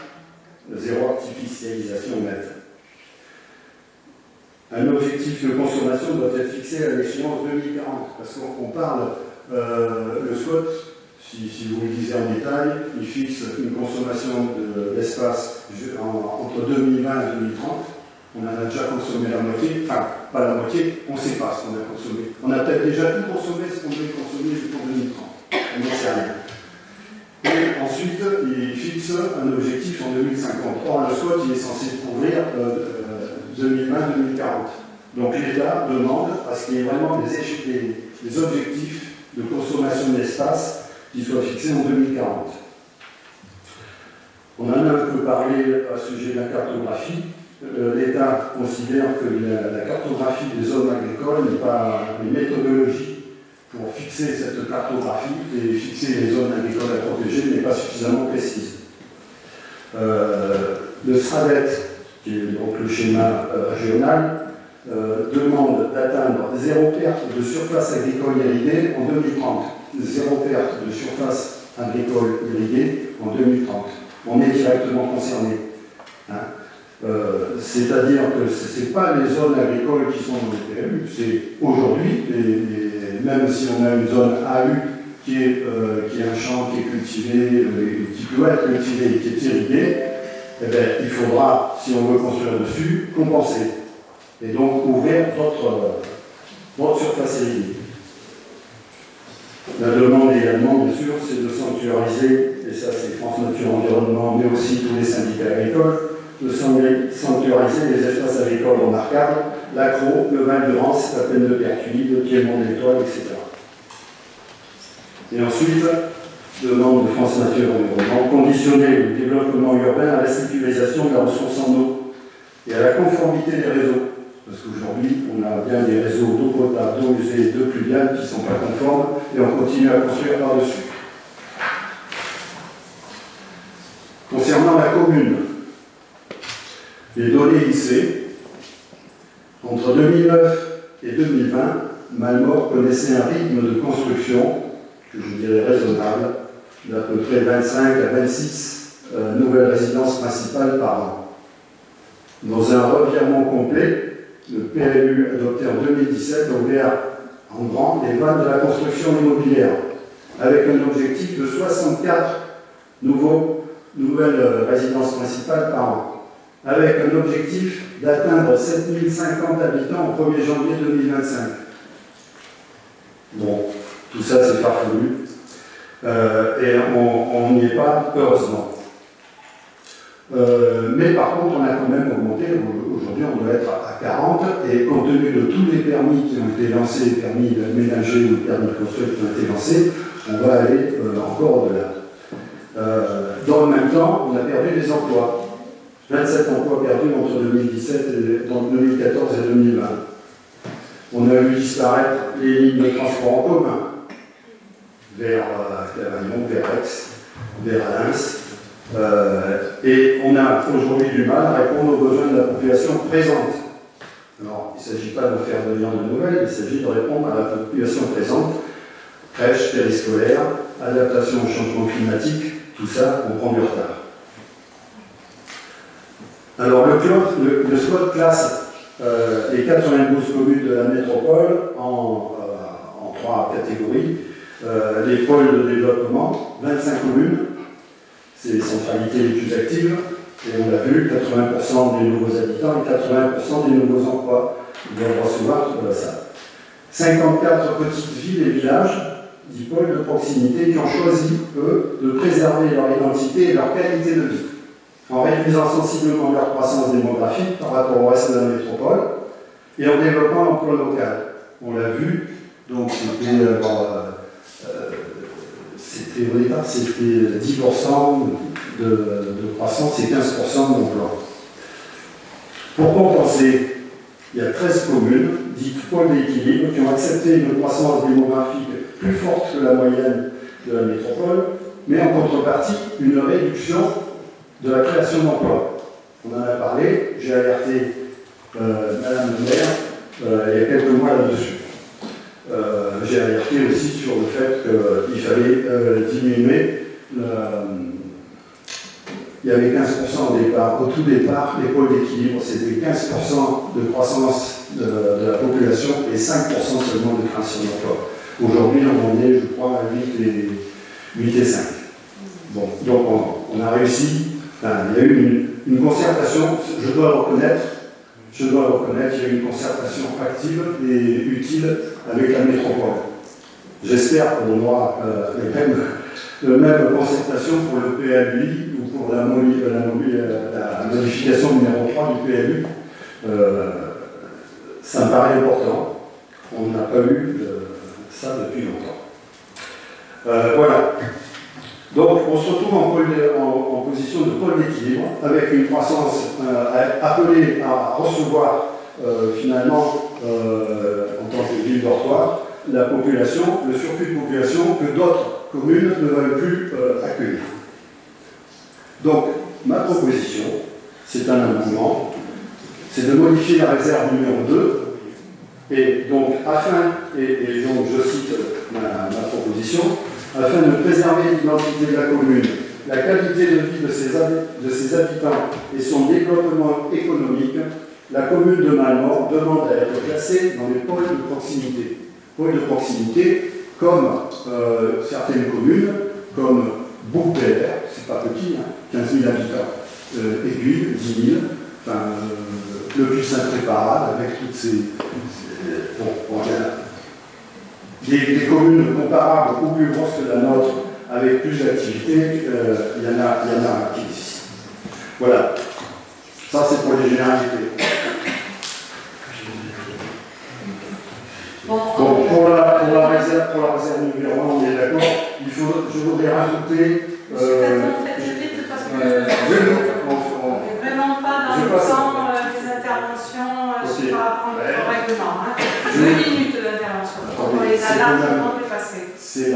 zéro artificialisation nette. Un objectif de consommation doit être fixé à l'échéance 2040, parce qu'on parle, le SCOT, si vous le lisez en détail, il fixe une consommation d'espace entre 2020 et 2030. On en a déjà consommé la moitié, enfin, pas la moitié, on ne sait pas ce qu'on a consommé. On a peut-être déjà tout consommé ce qu'on devait consommer jusqu'en 2030. On n'en sait rien. Et ensuite, il fixe un objectif en 2050. Or, le SCOT, il est censé couvrir 2020-2040. Donc, l'État demande à ce qu'il y ait vraiment des objectifs de consommation d'espace qui soient fixés en 2040. On en a un peu parlé à ce sujet de la cartographie. L'État considère que la cartographie des zones agricoles n'est pas une méthodologie pour fixer cette cartographie et fixer les zones agricoles à protéger n'est pas suffisamment précise. Le SRADET, qui est donc le schéma régional, demande d'atteindre 0 perte de surface agricole irriguée en 2030. 0 perte de surface agricole irriguée en 2030. On est directement concerné. C'est-à-dire que ce n'est pas les zones agricoles qui sont dans les PLU, c'est aujourd'hui, même si on a une zone AU qui est un champ qui est cultivé, qui peut être cultivé et qui est irrigué, eh bien, il faudra, si on veut construire dessus, compenser. Et donc ouvrir d'autres surfaces irriguées. La demande également, bien sûr, c'est de sanctuariser, et ça c'est France Nature Environnement, mais aussi tous les syndicats agricoles, de sanctuariser les espaces agricoles en arcade, l'Accro, le Val-de-Rance, la Plaine de Pertuis, le Piémont-d'Étoile, etc. Et ensuite, demande de France Nature Environnement, conditionner le développement urbain à la sécurisation de la ressource en eau et à la conformité des réseaux. Parce qu'aujourd'hui, on a bien des réseaux d'eau potable, d'eau usée et d'eau pluviale qui ne sont pas conformes et on continue à construire par-dessus. Concernant la commune, les données INSEE, entre 2009 et 2020, Malmort connaissait un rythme de construction, que je dirais raisonnable, d'à peu près 25 à 26 nouvelles résidences principales par an. Dans un revirement complet, le PLU adopté en 2017 a ouvert en grand les vannes de la construction immobilière, avec un objectif de 64 nouvelles résidences principales par an, avec un objectif d'atteindre 7050 habitants au 1er janvier 2025. Bon, tout ça c'est farfelu, et on n'y est pas, heureusement. Mais par contre, on a quand même augmenté, aujourd'hui on doit être à 40, et compte tenu de tous les permis qui ont été lancés, les permis ménagers ou les permis de construire qui ont été lancés, on va aller encore au-delà. Dans le même temps, on a perdu des emplois. 27 emplois perdus entre 2014 et 2020. On a vu disparaître les lignes de transport en commun vers Cavaillon, vers Aix, vers Reims. Et on a aujourd'hui du mal à répondre aux besoins de la population présente. Alors, il ne s'agit pas de faire venir de nouvelles, il s'agit de répondre à la population présente. Crèche, périscolaire, adaptation au changement climatique, tout ça, on prend du retard. Alors, le SWOT classe les 92 communes de la métropole en 3 catégories. Les pôles de développement, 25 communes, c'est les centralités les plus actives, et on l'a vu, 80% des nouveaux habitants et 80% des nouveaux emplois doivent recevoir ça. 54 petites villes et villages, dits pôles de proximité, qui ont choisi, eux, de préserver leur identité et leur qualité de vie, en réduisant sensiblement leur croissance démographique par rapport au reste de la métropole, et en développant l'emploi local. On l'a vu, donc c'était au départ, c'était 10% de croissance et 15% d'emploi. Pour compenser, il y a 13 communes, dites pôles d'équilibre, qui ont accepté une croissance démographique plus forte que la moyenne de la métropole, mais en contrepartie, une réduction de la création d'emplois. On en a parlé, j'ai alerté Madame le maire il y a quelques mois là-dessus. J'ai alerté aussi sur le fait qu'il fallait diminuer il y avait 15% au départ. Au tout départ, les pôles d'équilibre, c'était 15% de croissance de la population et 5% seulement de création d'emplois. Aujourd'hui, on en est, je crois, à 8 et 5. Bon, donc on a réussi. Enfin, il y a eu une concertation, je dois le reconnaître, il y a eu une concertation active et utile avec la métropole. J'espère qu'on aura la même concertation pour le PLUI ou pour la modification numéro 3 du PLU. Ça me paraît important. On n'a pas eu ça depuis longtemps. Voilà. Donc on se retrouve en position de pôle d'équilibre avec une croissance appelée à recevoir finalement en tant que ville dortoir la population, le surplus de population que d'autres communes ne veulent plus accueillir. Donc ma proposition, c'est un amendement, c'est de modifier la réserve numéro 2 et donc et donc je cite ma proposition, afin de préserver l'identité de la commune, la qualité de vie de ses habitants et son développement économique, la commune de Malmort demande à être classée dans les pôles de proximité. Pôles de proximité comme certaines communes, comme Bourg-Péler, c'est pas petit, hein, 15 000 habitants, Aiguille, 10 000, enfin, le Puy-Saint-Préparade, avec toutes ces... Des communes comparables ou plus grosses que la nôtre, avec plus d'activités, il y en a qui existent. Voilà. Ça, c'est pour les généralités. Bon, pour la réserve numéro 1, on est d'accord. Je voudrais rajouter... faites vite parce que on n'est vraiment pas dans le temps des interventions par rapport au règlement. 2 minutes d'intervention. On les a largement dépassés. C'est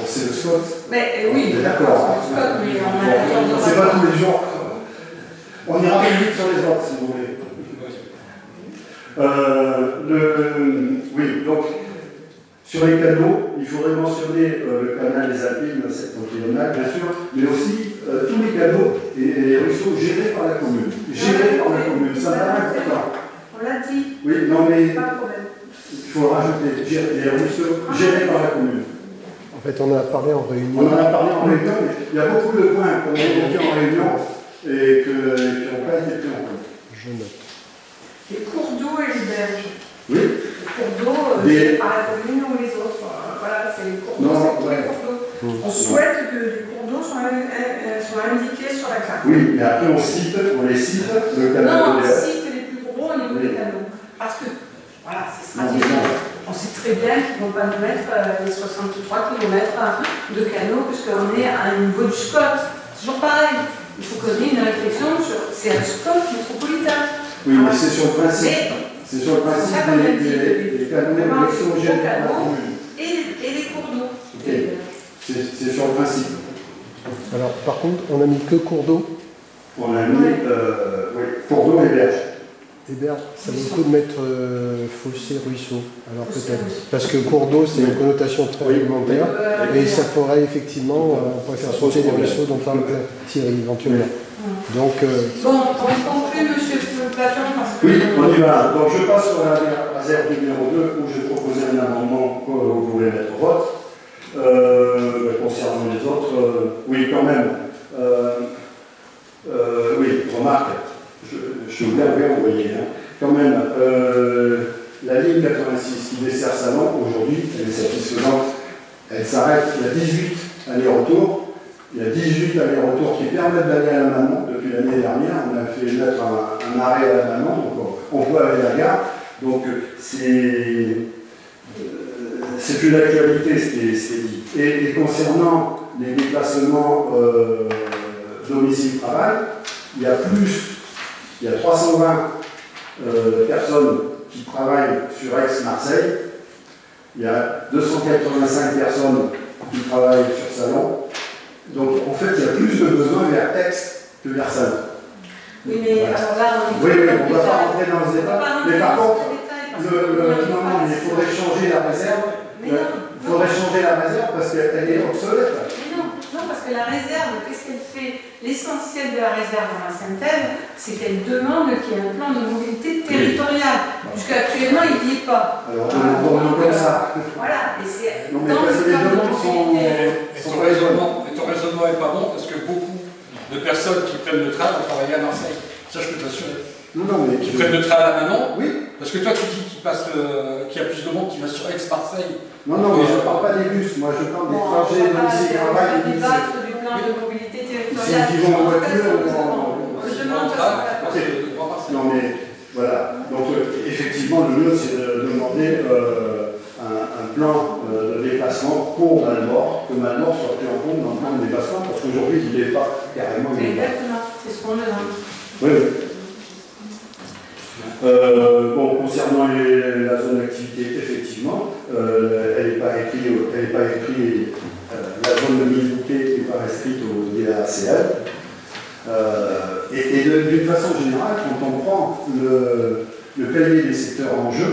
c'est le SWOT. Mais oui, d'accord. C'est le SWOT, mais on a c'est pas tous les jours. On ira plus vite sur les autres, si vous voulez. Oui, donc, sur les canaux, il faudrait mentionner le canal des Alpines septentrionales, bien sûr, mais aussi tous les canaux et les ruisseaux gérés par la commune. Gérés par la commune, ça va important. On l'a dit. Oui, non mais pas de problème. il faut rajouter les ruisseaux gérés par la commune. En fait, on en a parlé en réunion. On en a parlé en réunion, mais il y a beaucoup de points qu'on a évoqués en réunion et qui n'ont pas été pris en compte. Je note. Les cours d'eau et les berges. Oui. Les cours d'eau, c'est par la commune ou les autres. Voilà, c'est les cours d'eau, c'est tous les cours d'eau. On souhaite que les cours d'eau soient indiqués sur la carte. Oui, mais après on les cite, le canal Non, on de l'air. cite les plus gros au niveau des canaux. Parce que, voilà, c'est stratégique. On sait très bien qu'ils ne vont pas nous mettre les 63 km de canaux, puisqu'on est à un niveau du SCOT. C'est toujours pareil. Il faut qu'on ait une réflexion sur. C'est un SCOT métropolitain. Oui, mais c'est sur le principe. Mais C'est sur le principe des canaux exogènes de la commune. Et les cours d'eau. Ok. C'est sur le principe. Alors, par contre, on a mis que cours d'eau On a mis cours d'eau et berge. et berge. Ça vaut le coup de mettre fossé, ruisseau. Alors peut-être. Parce que cours d'eau, c'est une connotation très réglementaire. Et ça pourrait effectivement, on pourrait faire sauter les ruisseaux dont parle Thierry éventuellement. Donc, Bon, on conclut, monsieur Platon, parce que... Oui, on y va. Donc je passe sur la réserve numéro 2 où j'ai proposé un amendement que vous pouvez mettre au vote. Concernant les autres, oui, quand même. Oui, remarque, je suis ouvert, vous voyez. Hein. Quand même, la ligne 86 qui dessert Salon, aujourd'hui, elle est satisfaisante. Elle s'arrête, il y a 18 allers-retours. Il y a 18 allers-retours qui permettent d'aller à la Manon. Depuis l'année dernière, on a fait mettre un arrêt à la Manon, donc on peut aller à la gare. Donc c'est plus d'actualité ce qui est dit. Et concernant les déplacements domicile-travail, il y a 320 personnes qui travaillent sur Aix-Marseille, il y a 285 personnes qui travaillent sur Salon. Donc en fait, il y a plus de besoins vers Aix que vers Salon. Oui, mais Voilà. alors là, on Oui, on ne va pas rentrer dans ce débat. Mais par contre, non, il faudrait changer la réserve. Il faudrait changer la réserve parce qu'elle est obsolète. Mais non, parce que la réserve, qu'est-ce qu'elle fait? L'essentiel de la réserve dans la synthèse, c'est qu'elle demande qu'il y ait un plan de mobilité territoriale. Puisqu'actuellement, il n'y est pas. Alors, on comme ça. Voilà, et c'est Non, mais dans parce le que les plan de demandes mobilité. sont raisonnables. Et ton raisonnement est pas bon parce que beaucoup de personnes qui prennent le train vont travailler à Marseille. Ça, je peux t'assurer. Non, mais Qui prennent le train à la Manon. Oui. Parce que toi, tu dis qu'il y a plus de monde qui va sur Aix-Marseille. Non, mais je ne parle pas des bus. Moi, je parle des trajets domicile-travail. On va débattre du plan de mobilité territoriale. C'est qui vont en voiture ou On demande Non, mais voilà. Donc, effectivement, le mieux, c'est de demander un plan de déplacement pour Malmort, que Malmort soit pris en compte dans le plan de déplacement, parce qu'aujourd'hui, il n'est pas carrément. Exactement, c'est ce qu'on demande. Oui, oui. Bon, concernant la zone d'activité, effectivement, elle n'est pas écrite, la zone de Milbouquet n'est pas inscrite au DACL. Et d'une façon générale, quand on prend le cahier des secteurs en jeu,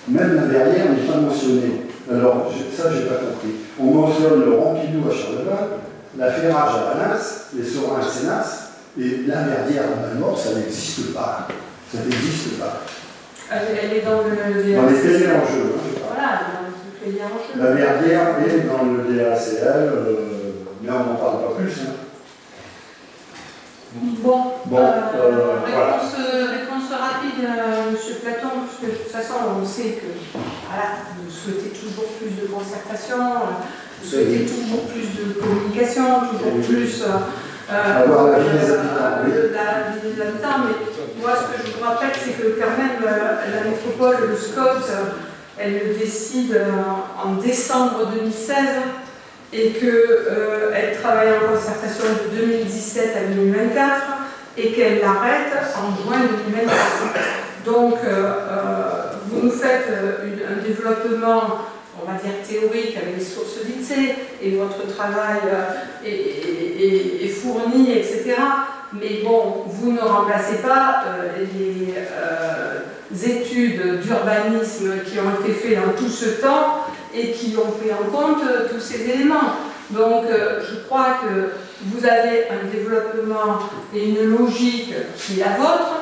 même la verrière n'est pas mentionnée. Alors, ça, je n'ai pas compris. On mentionne le Rompidou à Charlevoix, la Ferrage à Valence, les Sorins à Sénas, et la verrière à Malmort, ça n'existe pas. Ça n'existe pas. Elle est dans le DACL. Dans les cahiers en jeu. Voilà, dans le cahier en jeu. La verrière est dans le DACL, mais on n'en parle pas plus. Hein. Bon, voilà. réponse rapide, M. Platon, parce que de toute façon, on sait que voilà, vous souhaitez toujours plus de concertation, vous souhaitez toujours plus de communication, toujours plus avoir la vie des habitants. la vie des habitants. Mais moi, ce que je vous rappelle, c'est que quand même, la métropole, le SCOT, elle le décide en décembre 2016. Et qu'elle travaille en concertation de 2017 à 2024 et qu'elle l'arrête en juin 2024. Donc, vous nous faites un développement, on va dire théorique, avec les sources d'INSEE, et votre travail est fourni, etc. Mais bon, vous ne remplacez pas les études d'urbanisme qui ont été faites dans tout ce temps et qui ont pris en compte tous ces éléments. Donc, je crois que vous avez un développement et une logique qui est la vôtre,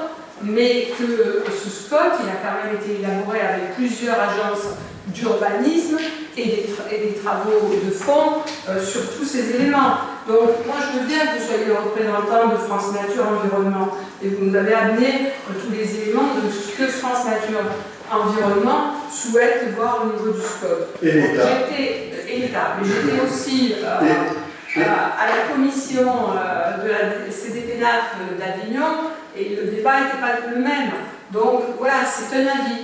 mais que ce SCOT, il a quand même été élaboré avec plusieurs agences d'urbanisme et des travaux de fond sur tous ces éléments. Donc, moi, je veux bien que vous soyez le représentant de France Nature Environnement, et vous nous avez amené tous les éléments de ce que France Nature Environnement souhaite voir au niveau du SCOT. Et l'État. Et l'État. Mais j'étais aussi à la commission de la CDPNAF d'Avignon, et le débat n'était pas le même. Donc voilà, c'est un avis.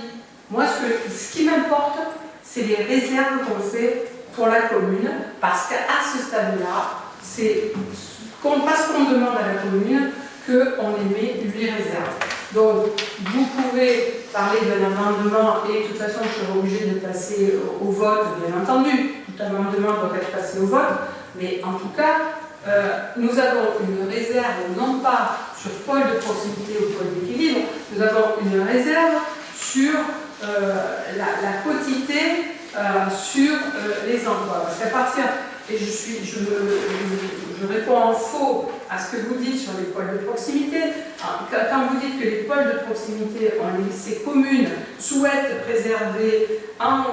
Moi, ce qui m'importe, c'est les réserves qu'on fait pour la commune, parce qu'à ce stade-là, c'est parce qu'on demande à la commune qu'on émet 8 réserves. Donc, vous pouvez parler d'un amendement et de toute façon, je serai obligée de passer au vote, bien entendu. Tout amendement doit être passé au vote. Mais en tout cas, nous avons une réserve, non pas sur pôle de proximité ou pôle d'équilibre, nous avons une réserve sur la quotité sur les emplois. Parce qu'à partir, et je réponds en faux à ce que vous dites sur les pôles de proximité. Quand vous dites que les pôles de proximité, ces communes souhaitent préserver en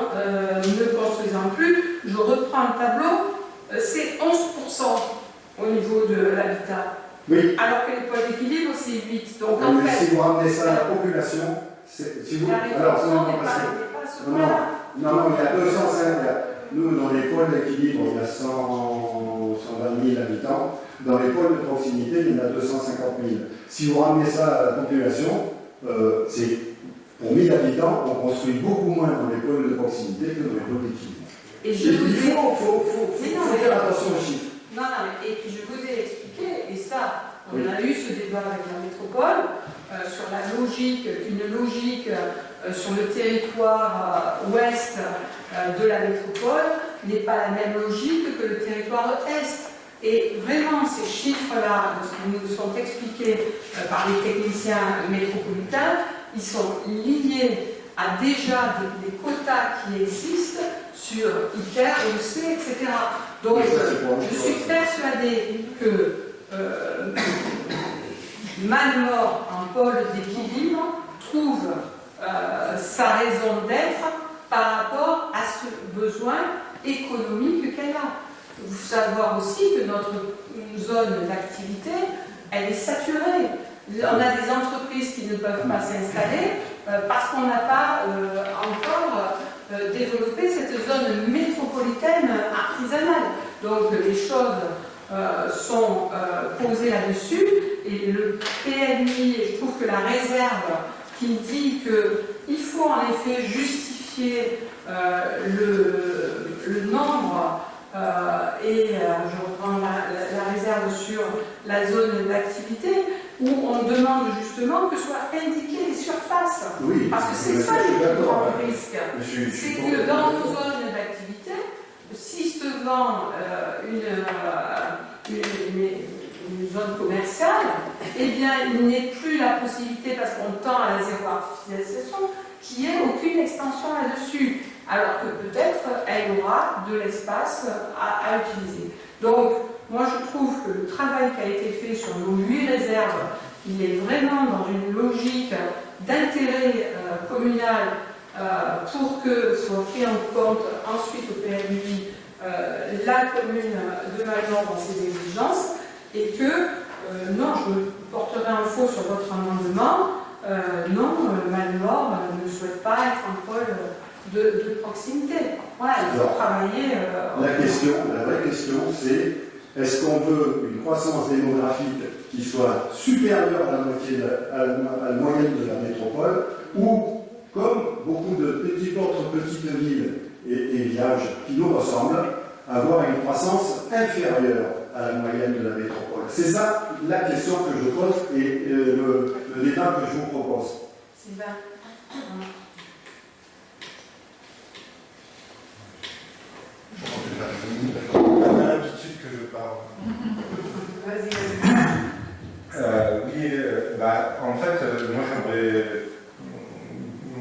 ne construisant plus, je reprends le tableau, c'est 11% au niveau de l'habitat. Oui. Alors que les pôles d'équilibre, c'est 8%. Donc en Mais fait, si vous ramenez ça à la population, si vous... Alors, non, il y a 205, nous dans les pôles d'équilibre, il y a 120 000 habitants, dans les pôles de proximité, il y en a 250 000. Si vous ramenez ça à la population, c'est pour 1000 habitants, on construit beaucoup moins dans les pôles de proximité que dans les pôles d'équilibre. Et je vous ai... faut faire attention aux chiffres. Non, et puis je vous ai expliqué, et ça, on a eu ce débat avec la métropole, sur la logique, une logique sur le territoire ouest de la métropole n'est pas la même logique que le territoire est. Et vraiment, ces chiffres-là, qui nous sont expliqués par les techniciens métropolitains, ils sont liés à déjà des quotas qui existent sur ITER, EC, etc. Donc, je suis persuadée que Malemort, en pôle d'équilibre, trouve sa raison d'être par rapport à ce besoin économique qu'elle a. Il faut savoir aussi que notre zone d'activité, elle est saturée. On a des entreprises qui ne peuvent pas s'installer parce qu'on n'a pas encore développé cette zone métropolitaine artisanale. Donc les choses sont posées là-dessus et le PMI, je trouve que la réserve qui dit qu'il faut en effet justifier le nombre et je reprends la réserve sur la zone d'activité où on demande justement que soient indiquées les surfaces. Oui, parce que c'est ça le grand risque. C'est que dans nos zones d'activité, si se vend une zone commerciale, eh bien il n'est plus la possibilité, parce qu'on tend à la zéro artificialisation, qu'il n'y ait aucune extension là-dessus. Alors que peut-être elle aura de l'espace à utiliser. Donc, moi je trouve que le travail qui a été fait sur nos 8 réserves, il est vraiment dans une logique d'intérêt communal pour que soit pris en compte ensuite au PMI la commune de Malemort dans ses exigences et que, non, je porterai un faux sur votre amendement, non, Malemort ne souhaite pas être un pôle de proximité. Voilà, il faut travailler. La vraie question, c'est est-ce qu'on veut une croissance démographique qui soit supérieure à la moyenne de la métropole, ou, comme beaucoup de autres petites villes et villages qui nous ressemblent, avoir une croissance inférieure à la moyenne de la métropole. C'est ça la question que je pose et le débat que je vous propose. Sylvain. L'habitude que je parle. Vas-y. Oui, en fait, moi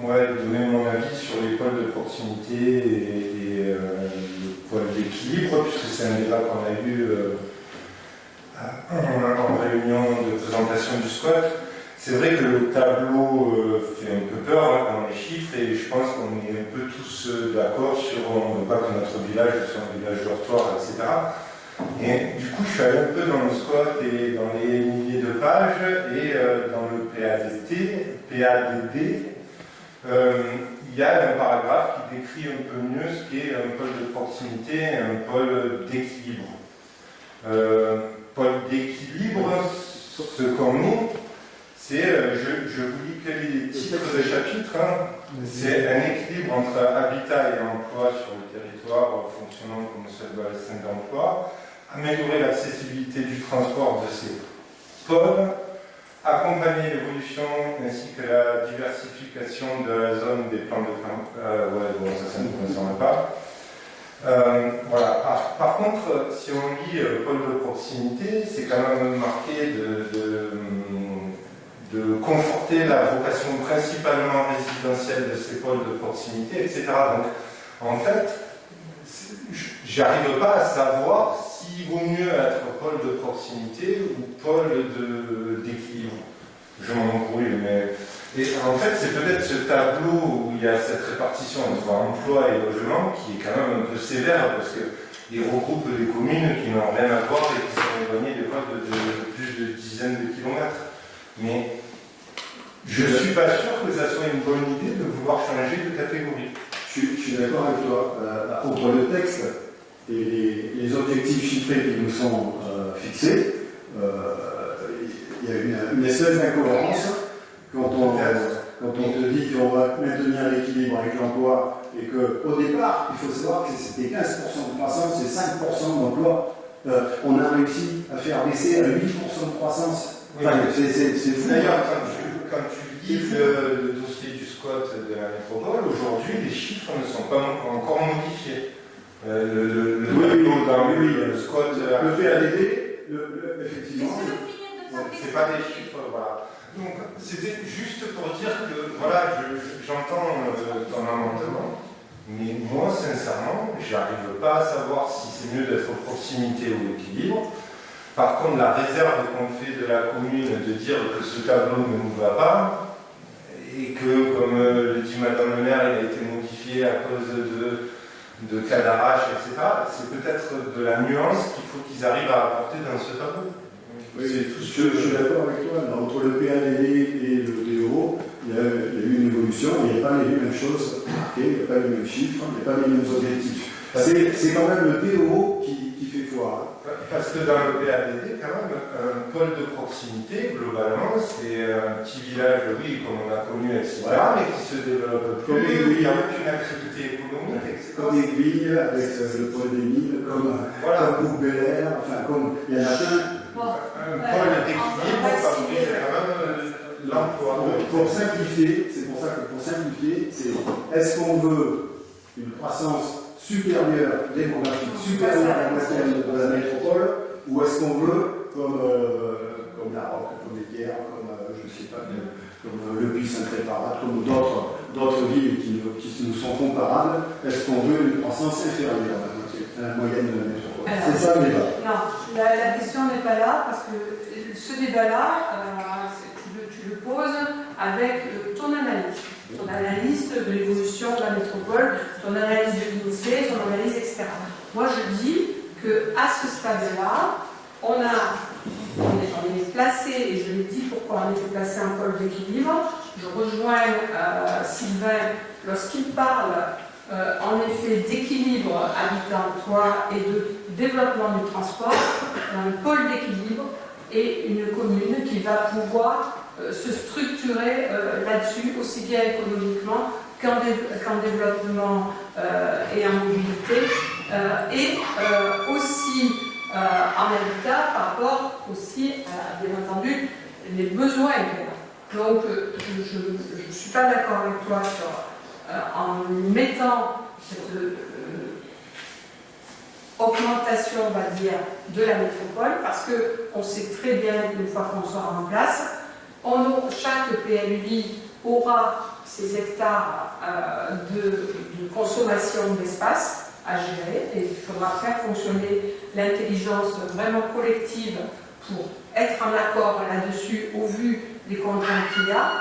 j'aimerais donner mon avis sur les pôles de proximité et le pôle d'équilibre, puisque c'est un débat qu'on a eu en réunion de présentation du SCOT. C'est vrai que le tableau fait un peu peur dans les chiffres et je pense qu'on est un peu tous d'accord sur on ne veut pas que notre village soit un village dortoir, etc. Et du coup, je suis allé un peu dans le SCOT et dans les milliers de pages et dans le PADD, il y a un paragraphe qui décrit un peu mieux ce qu'est un pôle de proximité et un pôle d'équilibre. Pôle d'équilibre, ce qu'on est, c'est, je vous lis que les titres des chapitres, c'est un équilibre entre habitat et emploi sur le territoire fonctionnant comme seul bassin d'emploi, améliorer l'accessibilité du transport de ces pôles, accompagner l'évolution ainsi que la diversification de la zone des plans de ouais, bon, ça ne nous concerne pas. Voilà. Par contre, si on lit pôle de proximité, c'est quand même marqué de conforter la vocation principalement résidentielle de ces pôles de proximité, etc. Donc, en fait, j'arrive pas à savoir s'il vaut mieux être pôle de proximité ou pôle d'équilibre. Je m'en embrouille, mais... Et en fait, c'est peut-être ce tableau où il y a cette répartition entre emploi et logement qui est quand même un peu sévère parce qu'il regroupe des communes qui n'ont rien à voir et qui sont éloignées des fois de plus de dizaines de kilomètres. Mais je ne suis pas sûr que ça soit une bonne idée de vouloir changer de catégorie. Je suis d'accord avec toi. Entre le texte et les objectifs chiffrés qui nous sont fixés, il y a une espèce d'incohérence quand on te dit qu'on va maintenir l'équilibre avec l'emploi et qu'au départ, il faut savoir que c'était 15% de croissance et 5% d'emploi. On a réussi à faire baisser à 8% de croissance. Enfin, c'est fou. D'ailleurs, quand tu lis le dossier du squat de la métropole, aujourd'hui, les chiffres ne sont pas encore modifiés. Le squat... Le PADD, effectivement... C'est pas des chiffres, voilà. Donc, c'était juste pour dire que, voilà, j'entends ton amendement, mais moi, sincèrement, j'arrive pas à savoir si c'est mieux d'être proximité ou équilibre. Par contre, la réserve qu'on fait de la commune de dire que ce tableau ne nous va pas, et que, comme le dit Madame le maire, il a été modifié à cause de cas d'arrache, etc., c'est peut-être de la nuance qu'il faut qu'ils arrivent à apporter dans ce tableau. Oui, je suis d'accord avec toi. Entre le PADD et le DO, il y a eu une évolution, il n'y a pas les mêmes choses marquées, il n'y a pas les mêmes chiffres, il n'y a pas les mêmes objectifs. C'est quand même le DO qui fait foi. Parce que dans le PADD, quand même, un pôle de proximité, globalement, c'est un petit village, oui, comme on a connu, etc., mais qui se développe plus, qui a aucune activité économique, etc. Comme Aiguille, avec le pôle des Mines, comme Bouc-Bel-Air, enfin, comme il y en a plein. Un pôle d'équilibre favorise quand même l'emploi. Pour simplifier, c'est pour ça que pour simplifier, c'est est-ce qu'on veut une croissance supérieure, démographique, supérieure à la moyenne de la métropole, ou est-ce qu'on veut, comme la Roque, comme les Pierres, comme, je ne sais pas, comme le Puy-Saint-Préparat, comme d'autres villes qui nous sont comparables, est-ce qu'on veut une croissance inférieure à la moyenne de la métropole? C'est ça le débat. Non, la question n'est pas là, parce que ce débat-là, tu le poses avec ton analyse de l'évolution de la métropole, ton analyse de l'INSEE, ton analyse, etc. Moi, je dis qu'à ce stade-là, on est placé, et je l'ai dit pourquoi on était placé en pôle d'équilibre. Je rejoins Sylvain lorsqu'il parle en effet d'équilibre habitat-emploi et de développement du transport, un pôle d'équilibre et une commune qui va pouvoir se structurer là-dessus, aussi bien économiquement qu'en développement et en mobilité, et aussi en habitat par rapport aussi à, bien entendu, les besoins. Donc, je ne suis pas d'accord avec toi sur, en mettant cette augmentation, on va dire, de la métropole, parce qu'on sait très bien qu'une fois qu'on sera en place, chaque PLUI aura ses hectares de consommation d'espace à gérer, et il faudra faire fonctionner l'intelligence vraiment collective pour être en accord là-dessus au vu des contraintes qu'il y a.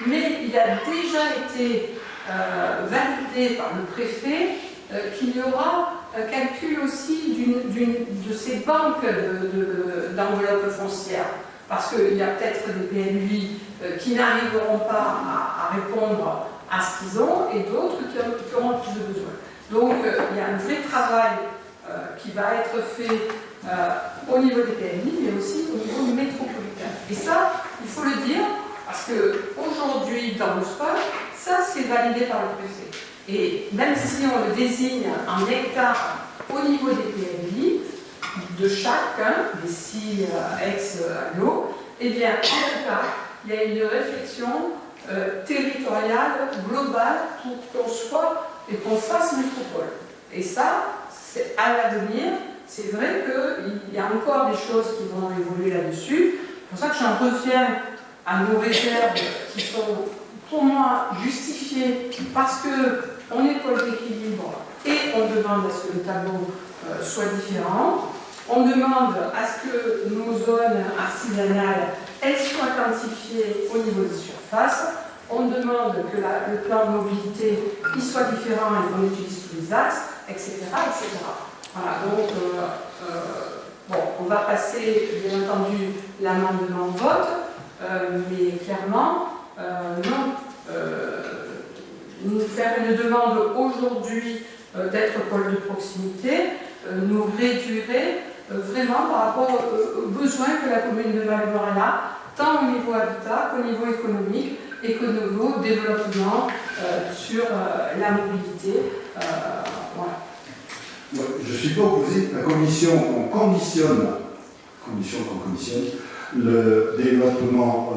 Mais il a déjà été validé par le préfet qu'il y aura un calcul aussi de ces banques d'enveloppes foncières. Parce qu'il y a peut-être des PLUI qui n'arriveront pas à répondre à ce qu'ils ont et d'autres qui auront plus de besoins. Donc il y a un vrai travail qui va être fait au niveau des PLUI, mais aussi au niveau métropolitain. Et ça, il faut le dire, parce qu'aujourd'hui, dans le sport, ça c'est validé par le préfet. Et même si on le désigne en hectares au niveau des PLUI, de chacun des 6 ex-aglos, Eh bien, en tout cas, il y a une réflexion territoriale, globale, pour qu'on soit et qu'on fasse métropole. Et ça, c'est à l'avenir. C'est vrai qu'il y a encore des choses qui vont évoluer là-dessus. C'est pour ça que j'en reviens à nos réserves qui sont, pour moi, justifiées parce qu'on est pôle d'équilibre et on demande à ce que le tableau soit différent. On demande à ce que nos zones artisanales, elles soient quantifiées au niveau des surfaces. On demande que le plan de mobilité il soit différent et qu'on utilise tous les axes, etc. etc. Voilà, donc, bon, on va passer, bien entendu, l'amendement de vote, mais clairement, non. Nous faire une demande aujourd'hui d'être pôle de proximité nous réduirait vraiment par rapport aux besoins que la commune de Val-de-Marne a, tant au niveau habitat qu'au niveau économique et qu'au niveau développement sur la mobilité. Voilà. Je ne suis pas opposé. La commission, on conditionne le développement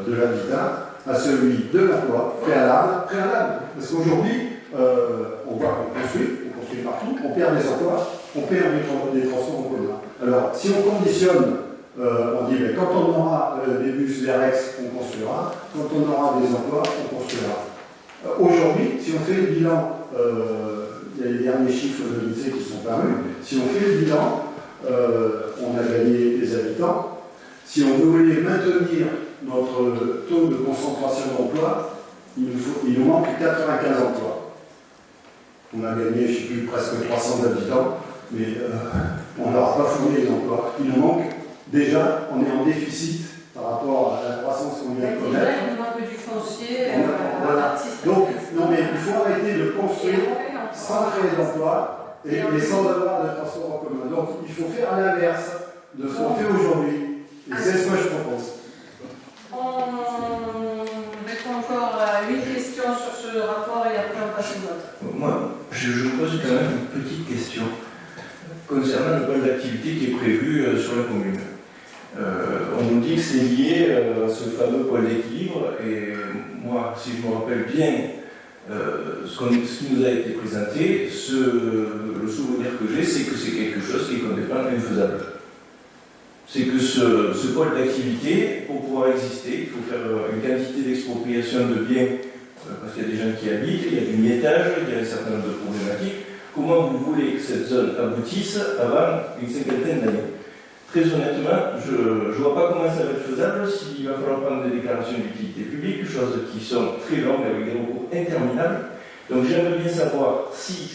de l'habitat à celui de l'emploi préalable. Parce qu'aujourd'hui, on construit partout, on perd des emplois, on perd des transports en commun. Alors, si on conditionne, on dit, mais quand on aura des bus VRX, on construira, quand on aura des emplois, on construira. Aujourd'hui, si on fait le bilan, il y a les derniers chiffres de l'INSEE qui sont parus, si on fait le bilan, on a gagné des habitants. Si on voulait maintenir notre taux de concentration d'emploi, il nous manque 95 emplois. On a gagné, je ne sais plus, presque 300 habitants, mais on n'aura pas fourni les emplois. Il nous manque, déjà, on est en déficit par rapport à la croissance qu'on vient de connaître. Il manque du foncier, voilà. Donc, non, mais il faut arrêter de construire sans créer d'emplois et sans avoir de transport en commun. Donc, il faut faire l'inverse de ce qu'on fait aujourd'hui. Et c'est ce que je propose. On répond encore à 8 questions sur ce rapport et après on passe au vote. Moi, je pose quand même une petite question concernant le pôle d'activité qui est prévu sur la commune. On nous dit que c'est lié à ce fameux pôle d'équilibre et moi, si je me rappelle bien ce qui nous a été présenté, le souvenir que j'ai, c'est que c'est quelque chose qui est complètement infaisable. C'est que ce pôle d'activité, pour pouvoir exister, il faut faire une quantité d'expropriation de biens, parce qu'il y a des gens qui habitent, il y a du miettage, il y a un certain nombre de problématiques. Comment vous voulez que cette zone aboutisse avant une cinquantaine d'années? Très honnêtement, je ne vois pas comment ça va être faisable s'il va falloir prendre des déclarations d'utilité publique, choses qui sont très longues avec des recours interminables. Donc j'aimerais bien savoir si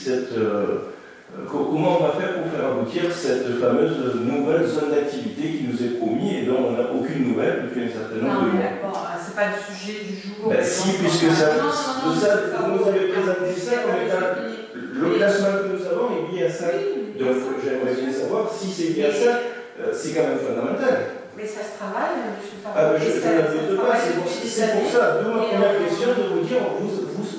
comment on va faire pour faire aboutir cette fameuse nouvelle zone d'activité qui nous est promise et dont on n'a aucune nouvelle depuis un certain nombre de mois. Bon, c'est pas le sujet du jour. Ben si, puisque vous nous avez présenté ça comme étant le classement que nous avons est lié à ça. Donc j'aimerais bien savoir si c'est lié à ça, c'est quand même fondamental. Mais ça se travaille, M. Farah. Ah ben je ne l'invite pas, c'est pour ça, d'où ma première question de vous dire,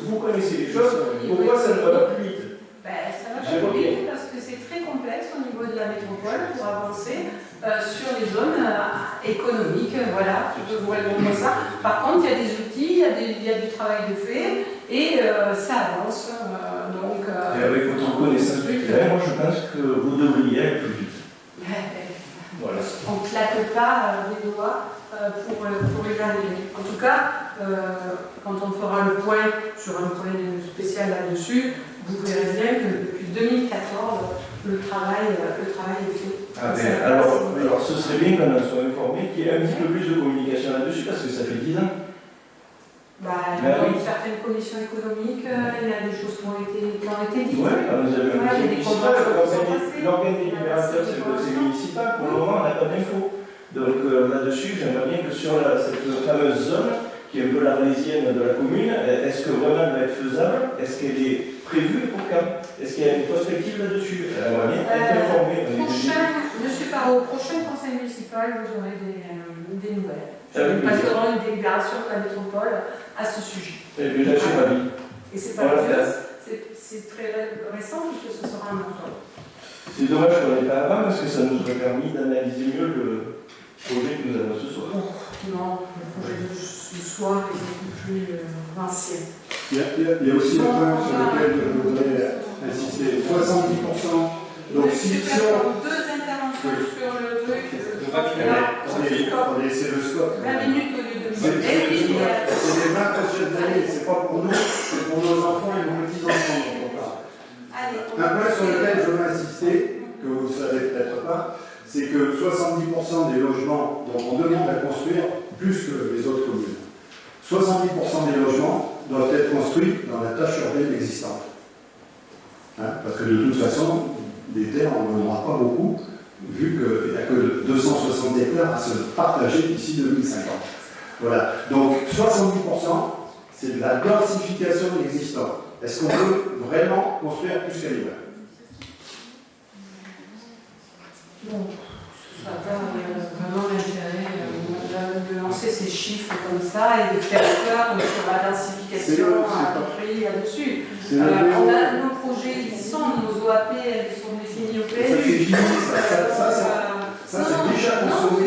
vous connaissez les choses, pourquoi ça ne va pas plus vite? Ben, ça va pas plus vite parce que c'est très complexe au niveau de la métropole pour avancer sur les zones économiques. Voilà, je peux vous répondre à ça. Par contre, il y a des outils, il y a du travail de fait et ça avance. Donc, et avec votre connaissance du terrain, moi je pense que vous devriez aller plus vite. Voilà. On ne claque pas les doigts pour y arriver. En tout cas, quand on fera le point sur un point spécial là-dessus, vous verrez bien que depuis 2014, le travail est fait. Ah ben, alors ce serait bien qu'on en soit informé, qu'il y ait un petit peu plus de communication là-dessus, parce que ça fait 10 ans. Il y a certaines commissions économiques, il y a des choses qui ont été dites. Oui, nous avons il y a des contrats qui sont passés. L'organe délibérateur, c'est le conseil municipal. Pour le moment, on n'a pas d'infos. Donc là-dessus, j'aimerais bien que sur cette fameuse zone, qui est un peu l'arlésienne de la commune, est-ce que vraiment elle va être faisable? Est-ce qu'elle est prévue pour quand? Est-ce qu'il y a une perspective là-dessus? J'aimerais bien être informé. Monsieur Parot, au prochain conseil municipal, vous aurez des nouvelles. Nous passerons une délibération de la métropole à ce sujet. Et déjà, je suis ravi. Et c'est pas vieux, c'est très récent puisque ce sera en octobre. C'est dommage qu'on n'ait pas avant parce que ça nous aurait permis d'analyser mieux le projet que nous avons ce soir. soit beaucoup plus ancien. Il y a aussi un point sur lequel je voudrais insister. 70%. Donc si on... Deux interventions sur le truc. C'est le scope. 20 minutes au lieu de C'est les 20 prochaines années, c'est pas pour nous, c'est pour nos enfants et nos petits-enfants dont on parle. Un point sur lequel je veux insister, que vous ne savez peut-être pas, c'est que 70% des logements dont on demande à construire, plus que les autres communes, 70% des logements doivent être construits dans la tâche urbaine existante. Parce que de toute façon, des terres, on n'en aura pas beaucoup, vu qu'il n'y a que 260 hectares à se partager d'ici 2050. Voilà. Donc 70%, c'est de la densification existante. Est-ce qu'on veut vraiment construire plus qu'à l'hiver? Bon, ça n'a pas vraiment l'intérêt de lancer ces chiffres comme ça et de faire peur sur la densification à tout prix là-dessus. On a nos projets, ils sont, nos OAP, elles sont définies au PLU. Ça c'est fini, ça c'est déjà consommé.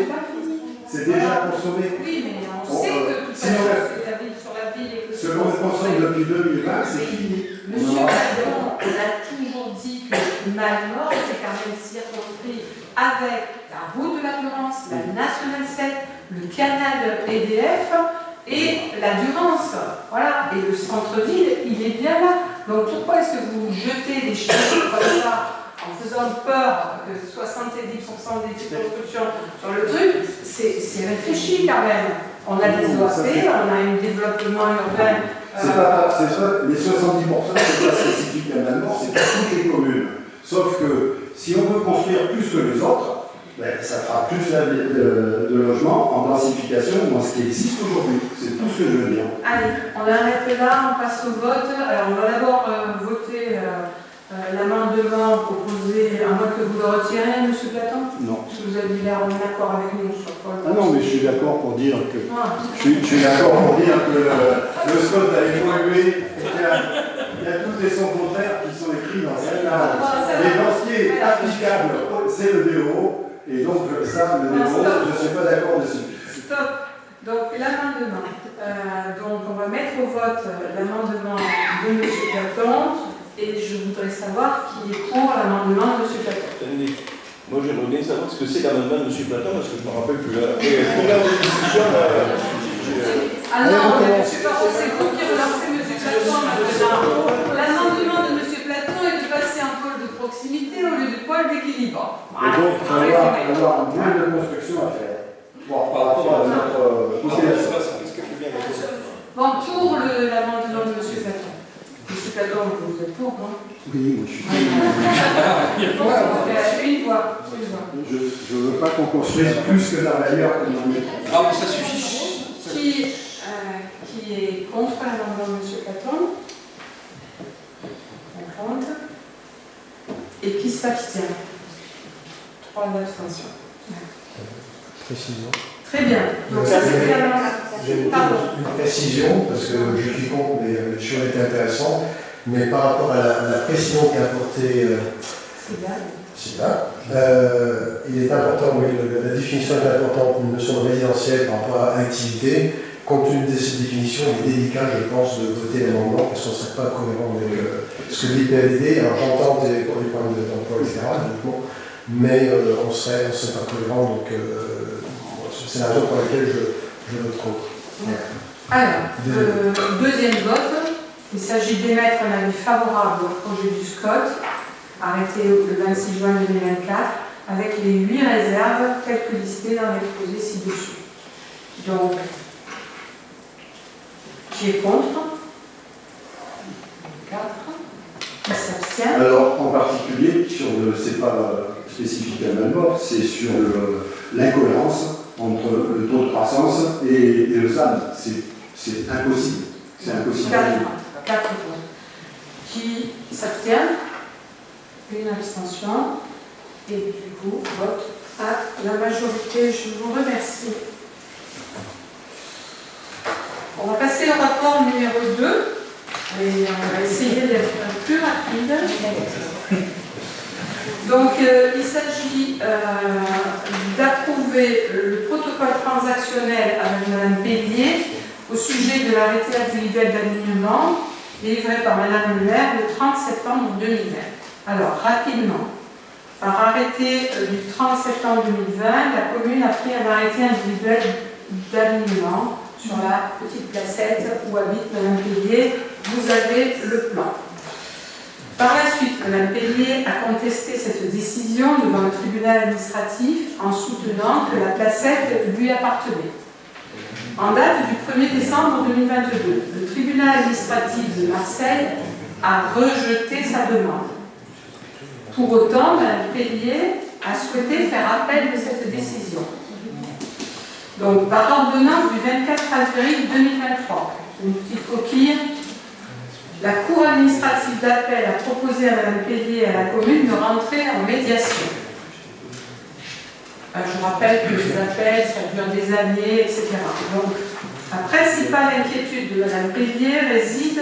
C'est déjà consommé. Oui, mais on sait que tout ça, c'est la ville sur la ville et que ce qu'on consomme depuis 2020, c'est fini. Monsieur Cadon, on a toujours dit que Malmort était quand même circonscrit avec la route de la Durance, la Nationale 7, le canal EDF et la Durance. Voilà. Et le centre-ville, il est bien là. Donc pourquoi est-ce que vous jetez des chiffres comme ça en faisant peur que 70% des constructions sur le truc? C'est réfléchi quand même. On a des OAP, on a un développement urbain. C'est pas, les 70%, c'est pas spécifique à Malmort, c'est pour toutes les communes. Sauf que si on veut construire plus que les autres, ben, ça fera plus de logements en densification dans ce qui existe aujourd'hui. C'est tout ce que je veux dire. Allez, on arrête là, on passe au vote. Alors, on va d'abord voter l'amendement proposé, à moins que vous le retirez, M. Platon. Non. Parce que vous avez l'air en accord avec nous sur quoi. Ah non, mais je suis d'accord pour dire que... Je suis d'accord pour dire que le SCOT a évolué. Il y a tout et son contraire qui sont écrits dans cette loi. Mais dans ce qui est applicable, c'est le DO. Et donc, ça, le DO, je ne suis pas d'accord dessus. Stop. Donc, l'amendement. Donc, on va mettre au vote l'amendement de M. Platon. Et je voudrais savoir qui est pour l'amendement de M. Platon. Attendez, moi j'aimerais bien savoir ce que c'est l'amendement de M. Platon parce que je ne me rappelle plus. Première discussion, ah non, M. Platon, c'est vous qui relancez M. Platon maintenant. L'amendement de M. Platon est de passer un pôle de proximité au lieu de pôle d'équilibre. Et donc, on va avoir moins de construction à faire. Bon, par rapport à notre population. Bon, pour l'amendement de M. Platon. M. Platon, vous êtes pour, non? Oui, je suis Une voix. Je ne veux pas qu'on construise plus que dans l'ailleurs que dans le métro. Ah, mais ça suffit. Qui est contre l'amendement de M. Platon? On compte. Et qui s'abstient? 3 abstentions. Précision. Très bien. Donc ça, c'était l'amendement. J'ai une précision, parce que je suis contre, mais le show était intéressant, mais par rapport à la précision qui est apportée, c'est là, il est important, oui, la définition est importante pour une notion de résidentielle par rapport à activité. Compte tenu de cette définition, il est délicat, je pense, de voter l'amendement, parce qu'on ne serait pas cohérent avec ce que dit PLD. Alors j'entends pour les points d'emploi, etc., mais on ne serait pas cohérent, donc c'est la raison pour laquelle je vote contre. Alors, deuxième vote, il s'agit d'émettre un avis favorable au projet du SCOT, arrêté le 26 juin 2024, avec les 8 réserves telles que listées dans l'exposé ci-dessus. Donc, qui est contre? 4. Qui s'abstient? Alors, en particulier, c'est pas spécifique à Malmort, c'est sur l'incohérence entre le taux de croissance et le ZAN. C'est impossible. C'est impossible. 4 votes. Qui s'abstient? Une abstention. Et du coup, vote à la majorité. Je vous remercie. On va passer au rapport numéro 2. Et on va essayer d'être plus rapide. Donc, il s'agit d'approuver le protocole transactionnel avec Mme Bélier au sujet de l'arrêté individuel d'alignement délivré par Madame le maire le 30 septembre 2020. Alors, rapidement, par arrêté du 30 septembre 2020, la commune a pris un arrêté individuel d'alignement sur la petite placette où habite Madame Pellier. Vous avez le plan. Par la suite, Mme Pellier a contesté cette décision devant le tribunal administratif en soutenant que la placette lui appartenait. En date du 1er décembre 2022, le tribunal administratif de Marseille a rejeté sa demande. Pour autant, Mme Pellier a souhaité faire appel de cette décision. Donc, par ordonnance du 24 avril 2023, une petite coquille, la Cour administrative d'appel a proposé à Mme Pellier et à la commune de rentrer en médiation. Je rappelle que les appels, ça dure des années, etc. Donc, la principale inquiétude de Mme Pellier réside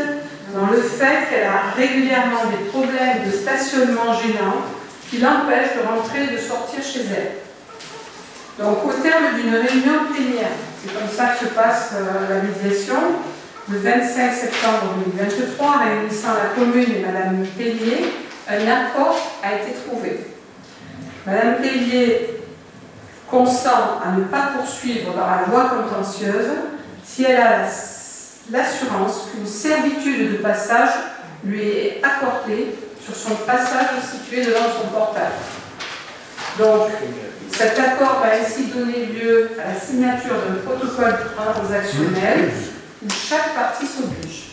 dans le fait qu'elle a régulièrement des problèmes de stationnement gênants qui l'empêchent de rentrer et de sortir chez elle. Donc, au terme d'une réunion plénière, c'est comme ça que se passe la médiation, le 25 septembre 2023, réunissant la commune et Mme Pellier, un accord a été trouvé. Mme Pellier consent à ne pas poursuivre dans la voie contentieuse si elle a l'assurance qu'une servitude de passage lui est accordée sur son passage situé devant son portail. Donc, cet accord va ainsi donner lieu à la signature d'un protocole transactionnel où chaque partie s'oblige.